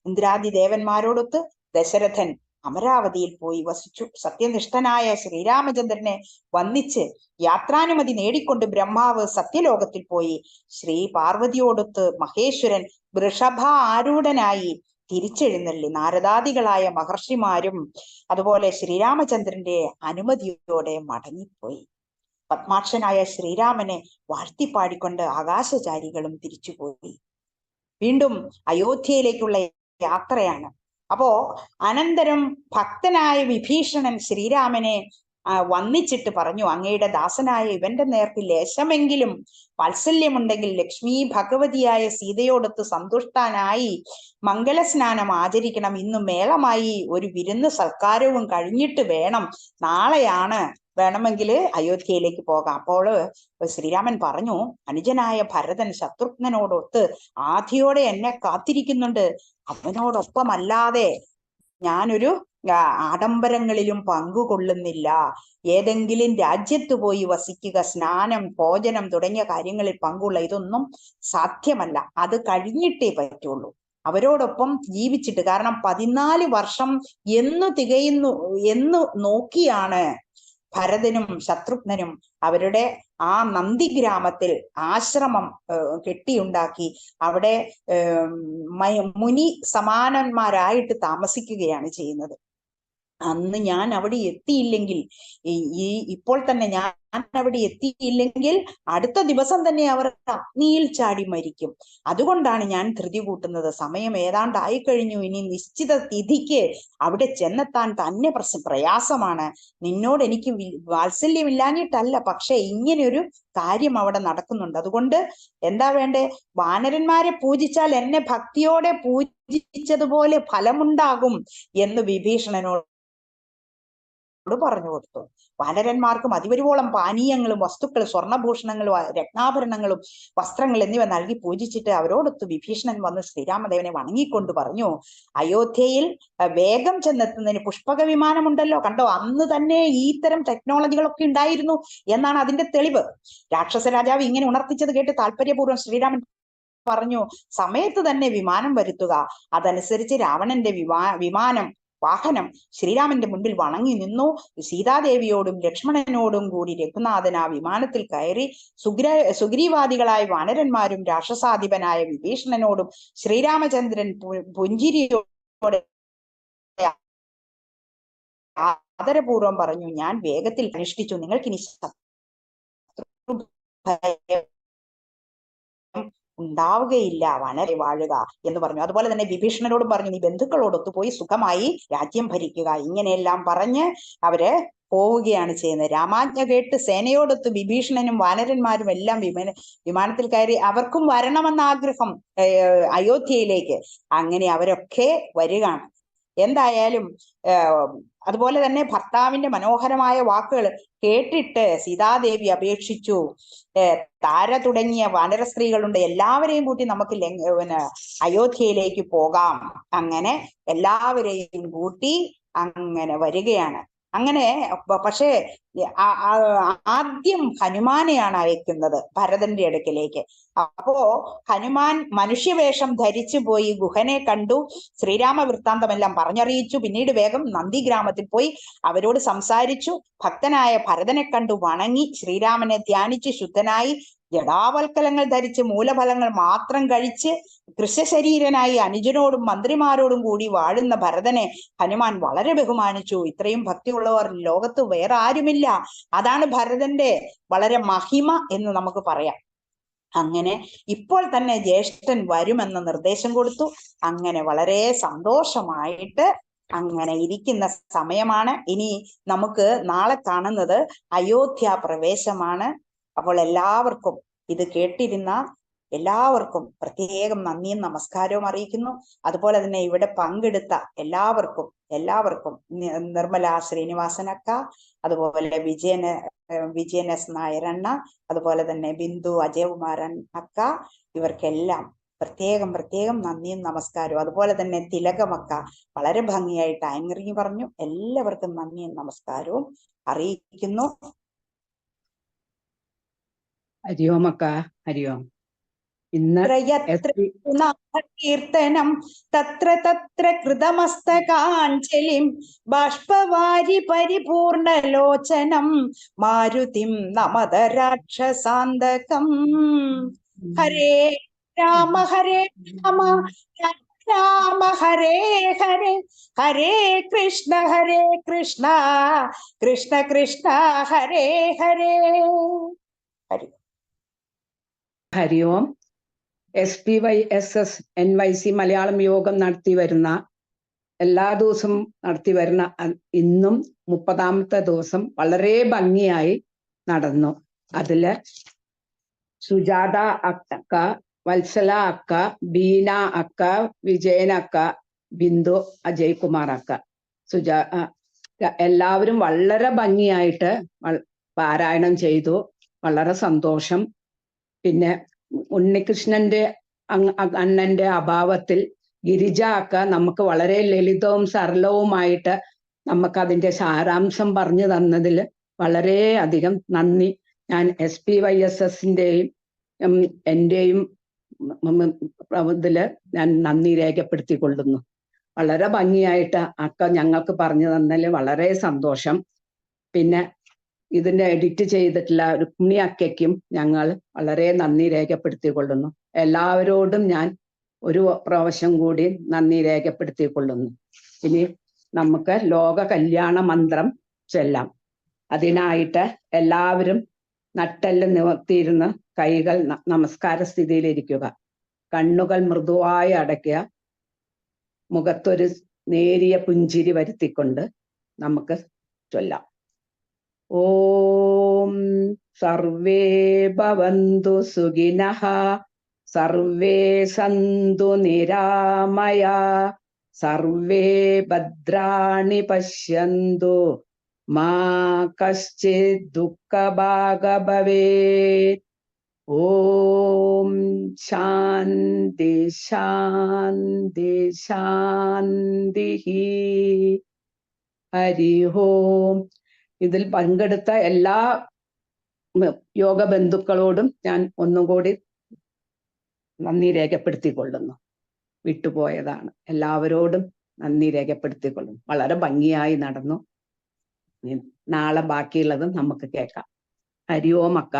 ഇന്ദ്രാദി ദേവന്മാരോടൊത്ത് ദശരഥൻ അമരാവതിയിൽ പോയി വസിച്ചു. സത്യനിഷ്ഠനായ ശ്രീരാമചന്ദ്രനെ വന്ദിച്ച് യാത്രാനുമതി നേടിക്കൊണ്ട് ബ്രഹ്മാവ് സത്യലോകത്തിൽ പോയി. ശ്രീ പാർവതിയോടൊത്ത് മഹേശ്വരൻ വൃഷഭാരൂഢനായി തിരിച്ചെഴുന്നള്ളി. നാരദാദികളായ മഹർഷിമാരും അതുപോലെ ശ്രീരാമചന്ദ്രന്റെ അനുമതിയോടെ മടങ്ങിപ്പോയി. പത്മാക്ഷനായ ശ്രീരാമനെ വാഴ്ത്തിപ്പാടിക്കൊണ്ട് ആകാശചാരികളും തിരിച്ചുപോയി. വീണ്ടും അയോധ്യയിലേക്കുള്ള യാത്രയാണ്. അപ്പോ അനന്തരം ഭക്തനായ വിഭീഷണൻ ശ്രീരാമനെ വന്നിച്ചിട്ട് പറഞ്ഞു, അങ്ങയുടെ ദാസനായ ഇവന്റെ നേർക്ക് ലേശമെങ്കിലും വാത്സല്യമുണ്ടെങ്കിൽ ലക്ഷ്മി ഭഗവതിയായ സീതയോടൊത്ത് സന്തുഷ്ടനായി മംഗളസ്നാനം ആചരിക്കണം. ഇന്ന് മേളമായി ഒരു വിരുന്ന് സൽക്കാരവും കഴിഞ്ഞിട്ട് നാളെയാണ് വേണമെങ്കിൽ അയോധ്യയിലേക്ക് പോകാം. അപ്പോൾ ശ്രീരാമൻ പറഞ്ഞു, അനുജനായ ഭരതൻ ശത്രുഘ്നനോടൊത്ത് ആധിയോടെ എന്നെ കാത്തിരിക്കുന്നുണ്ട്. അവനോടൊപ്പമല്ലാതെ ഞാനൊരു ആഡംബരങ്ങളിലും പങ്കുകൊള്ളുന്നില്ല. ഏതെങ്കിലും രാജ്യത്ത് പോയി വസിക്കുക, സ്നാനം, ഭോജനം തുടങ്ങിയ കാര്യങ്ങളിൽ പങ്കുള്ള ഇതൊന്നും സാധ്യമല്ല. അത് കഴിഞ്ഞിട്ടേ പറ്റുള്ളൂ. അവരോടൊപ്പം ജീവിച്ചിട്ട്, കാരണം 14 വർഷം എന്ന് നോക്കിയാണ് ഭരതനും ശത്രുഘ്നനും അവരുടെ ആ നന്ദിഗ്രാമത്തിൽ ആശ്രമം കെട്ടിയുണ്ടാക്കി അവിടെ മുനി സമാനന്മാരായിട്ട് താമസിക്കുകയാണ് ചെയ്യുന്നത്. അന്ന് ഞാൻ അവിടെ എത്തിയില്ലെങ്കിൽ, ഇപ്പോൾ തന്നെ ഞാൻ അവിടെ എത്തിയില്ലെങ്കിൽ അടുത്ത ദിവസം തന്നെ അവർ അഗ്നിയിൽ ചാടി മരിക്കും. അതുകൊണ്ടാണ് ഞാൻ ധൃതി കൂട്ടുന്നത്. സമയം ഏതാണ്ടായി കഴിഞ്ഞു. ഇനി നിശ്ചിത തിഥിക്ക് അവിടെ ചെന്നെത്താൻ തന്നെ പ്രയാസമാണ്. നിന്നോട് എനിക്ക് വാത്സല്യമില്ലാഞ്ഞിട്ടല്ല, പക്ഷെ ഇങ്ങനെയൊരു കാര്യം അവിടെ നടക്കുന്നുണ്ട്. അതുകൊണ്ട് എന്താ വേണ്ടേ? വാനരന്മാരെ പൂജിച്ചാൽ എന്നെ ഭക്തിയോടെ പൂജിച്ചതുപോലെ ഫലമുണ്ടാകും എന്ന് വിഭീഷണനോട് പറഞ്ഞു കൊടുത്തു. വാനരന്മാർക്കും അതിവരുവോളം പാനീയങ്ങളും വസ്തുക്കൾ, സ്വർണഭൂഷണങ്ങളും രത്നാഭരണങ്ങളും വസ്ത്രങ്ങൾ എന്നിവ നൽകി പൂജിച്ചിട്ട് അവരോടൊത്ത് വിഭീഷണൻ വന്ന് ശ്രീരാമദേവനെ വണങ്ങിക്കൊണ്ട് പറഞ്ഞു, അയോധ്യയിൽ വേഗം ചെന്നെത്തുന്നതിന് പുഷ്പക വിമാനമുണ്ടല്ലോ, കണ്ടോ? അന്ന് തന്നെ ഇത്തരം ടെക്നോളജികളൊക്കെ ഉണ്ടായിരുന്നു എന്നാണ് അതിന്റെ തെളിവ്. രാക്ഷസ രാജാവ് ഇങ്ങനെ ഉണർത്തിച്ചത് കേട്ട് താല്പര്യപൂർവ്വം ശ്രീരാമൻ പറഞ്ഞു, സമയത്ത് തന്നെ വിമാനം വരുത്തുക. അതനുസരിച്ച് രാവണന്റെ വാഹനം ശ്രീരാമന്റെ മുൻപിൽ വണങ്ങി നിന്നു. സീതാദേവിയോടും ലക്ഷ്മണനോടും കൂടി രഘുനാഥൻ ആ വിമാനത്തിൽ കയറി. സുഗ്രീവാദികളായ വാനരന്മാരും രാക്ഷസാധിപനായ വിഭീഷണനോടും ശ്രീരാമചന്ദ്രൻ പുഞ്ചിരിയോടെ ആദരപൂർവം പറഞ്ഞു, ഞാൻ വേഗത്തിൽ അനുഷ്ഠിച്ചു. നിങ്ങൾക്കിനി ഉണ്ടാവുകയില്ല, വളരെ വാഴുക എന്ന് പറഞ്ഞു. അതുപോലെ തന്നെ വിഭീഷണനോടും പറഞ്ഞു, നീ ബന്ധുക്കളോടൊത്ത് പോയി സുഖമായി രാജ്യം ഭരിക്കുക. ഇങ്ങനെയെല്ലാം പറഞ്ഞ് അവര് പോവുകയാണ് ചെയ്യുന്നത്. രാമാജ്ഞ കേട്ട് സേനയോടൊത്ത് വിഭീഷണനും വാനരന്മാരും എല്ലാം വിമാനത്തിൽ കയറി. അവർക്കും വരണമെന്ന ആഗ്രഹം അയോധ്യയിലേക്ക്. അങ്ങനെ അവരൊക്കെ വരികയാണ്. എന്തായാലും അതുപോലെ തന്നെ ഭർത്താവിന്റെ മനോഹരമായ വാക്കുകൾ കേട്ടിട്ട് സീതാദേവി അപേക്ഷിച്ചു, താര തുടങ്ങിയ വാനര സ്ത്രീകളുണ്ട്, എല്ലാവരെയും കൂട്ടി നമുക്ക് അയോധ്യയിലേക്ക് പോകാം. അങ്ങനെ എല്ലാവരെയും കൂട്ടി അങ്ങനെ വരികയാണ്. അങ്ങനെ പക്ഷേ ആദ്യം ഹനുമാനെയാണ് അയക്കുന്നത് ഭരതന്റെ അടുക്കലേക്ക്. അപ്പോ ഹനുമാൻ മനുഷ്യവേഷം ധരിച്ചു പോയി ഗുഹനെ കണ്ടു, ശ്രീരാമ വൃത്താന്തമെല്ലാം പറഞ്ഞറിയിച്ചു. പിന്നീട് വേഗം നന്ദിഗ്രാമത്തിൽ പോയി അവരോട് സംസാരിച്ചു. ഭക്തനായ ഭരതനെ കണ്ടു വണങ്ങി ശ്രീരാമനെ ധ്യാനിച്ച് ശുദ്ധനായി ജടാവൽക്കലങ്ങൾ ധരിച്ച് മൂലഫലങ്ങൾ മാത്രം കഴിച്ച് കൃശശരീരനായി അനുജനോടും മന്ത്രിമാരോടും കൂടി വാഴുന്ന ഭരതനെ ഹനുമാൻ വളരെ ബഹുമാനിച്ചു. ഇത്രയും ഭക്തിയുള്ളവർ ലോകത്ത് വേറെ ആരുമില്ല. അതാണ് ഭരതന്റെ വളരെ മഹിമ എന്ന് നമുക്ക് പറയാം. അങ്ങനെ ഇപ്പോൾ തന്നെ ജ്യേഷ്ഠൻ വരുമെന്ന നിർദ്ദേശം കൊടുത്തു. അങ്ങനെ വളരെ സന്തോഷമായിട്ട് അങ്ങനെ ഇരിക്കുന്ന സമയമാണ്. ഇനി നമുക്ക് നാളെ കാണുന്നത് അയോധ്യ പ്രവേശമാണ്. അപ്പോൾ എല്ലാവർക്കും, ഇത് കേട്ടിരുന്ന എല്ലാവർക്കും പ്രത്യേകം നന്ദിയും നമസ്കാരവും അറിയിക്കുന്നു. അതുപോലെ തന്നെ ഇവിടെ പങ്കെടുത്ത എല്ലാവർക്കും നിർമ്മല ശ്രീനിവാസനക്ക, അതുപോലെ വിജയൻ എസ് നായരണ്ണ, അതുപോലെ തന്നെ ബിന്ദു അജയകുമാരൻ അക്ക, ഇവർക്കെല്ലാം പ്രത്യേകം നന്ദിയും നമസ്കാരവും. അതുപോലെ തന്നെ തിലകമക്ക വളരെ ഭംഗിയായിട്ട് ആങ്കറിങ് പറഞ്ഞു. എല്ലാവർക്കും നന്ദിയും നമസ്കാരവും അറിയിക്കുന്നു. ഹരിയോം അക്ക, ഹരിയോം. ഇന്ന് കീർത്തനം തത്ര തത്ര കൃതമസ്തകാഞ്ജലിം ബാഷ്പവാരി പരിപൂർണലോചനം മാരുതിം നമത രാക്ഷസാന്തകം. ഹരേ രാമ രാമ ഹരേ ഹരേ, ഹരേ കൃഷ്ണ കൃഷ്ണ കൃഷ്ണ ഹരേ ഹരേ. ഹരിയോം. SPYSS NYC മലയാളം യോഗം നടത്തി വരുന്ന എല്ലാ ദിവസവും നടത്തി വരുന്ന ഇന്നും 30ാമത്തെ ദിവസം വളരെ ഭംഗിയായി നടന്നു. അതില് സുജാത അക്ക, വത്സല അക്ക, ബീന അക്ക, വിജയൻ അക്ക, ബിന്ദു അജയ്കുമാർ അക്ക, എല്ലാവരും വളരെ ഭംഗിയായിട്ട് പാരായണം ചെയ്തു. വളരെ സന്തോഷം. പിന്നെ ഉണ്ണികൃഷ്ണന്റെ അണ്ണന്റെ അഭാവത്തിൽ ഗിരിജ അക്ക നമുക്ക് വളരെ ലളിതവും സരളവുമായിട്ട് നമുക്ക് അതിന്റെ സാരാംശം പറഞ്ഞു തന്നതിൽ വളരെ അധികം നന്ദി. ഞാൻ SPYSSന്റെയും എന്റെയും ഇതില് ഞാൻ നന്ദി രേഖപ്പെടുത്തിക്കൊള്ളുന്നു. വളരെ ഭംഗിയായിട്ട് അക്ക ഞങ്ങൾക്ക് പറഞ്ഞു തന്നതിൽ വളരെ സന്തോഷം. പിന്നെ ഇതിന്റെ എഡിറ്റ് ചെയ്തിട്ടുള്ള രുക്മിണി അക്കയ്ക്കും ഞങ്ങൾ വളരെ നന്ദി രേഖപ്പെടുത്തിക്കൊള്ളുന്നു. എല്ലാവരോടും ഞാൻ ഒരു പ്രാവശ്യം കൂടി നന്ദി രേഖപ്പെടുത്തിക്കൊള്ളുന്നു. ഇനി നമുക്ക് ലോക കല്യാണ മന്ത്രം ചൊല്ലാം. അതിനായിട്ട് എല്ലാവരും നട്ടെല്ല് നിവർത്തിയിരുന്ന് കൈകൾ നമസ്കാര സ്ഥിതിയിലിരിക്കുക. കണ്ണുകൾ മൃദുവായി അടയ്ക്കുക. മുഖത്തൊരു നേരിയ പുഞ്ചിരി വരുത്തിക്കൊണ്ട് നമുക്ക് ചൊല്ലാം. ഓം സർവേ ഭവന്തു സുഖിനഃ, സർവേ സന്തു നിരാമയാ, സർവേ ഭദ്രാണി പശ്യന്തു, മാ കശ്ചിത് ദുഃഖഭാഗ് ഭവേത്. ഓം ശാന്തി ശാന്തി ശാന്തി. ഹരി ഓം. ഇതിൽ പങ്കെടുത്ത എല്ലാ യോഗ ബന്ധുക്കളോടും ഞാൻ ഒന്നും കൂടി നന്ദി രേഖപ്പെടുത്തിക്കൊള്ളുന്നു. വിട്ടുപോയതാണ്. എല്ലാവരോടും നന്ദി രേഖപ്പെടുത്തിക്കൊള്ളുന്നു. വളരെ ഭംഗിയായി നടന്നു. നാളെ ബാക്കിയുള്ളത് നമുക്ക് കേൾക്കാം. ഹരി ഓം അക്ക.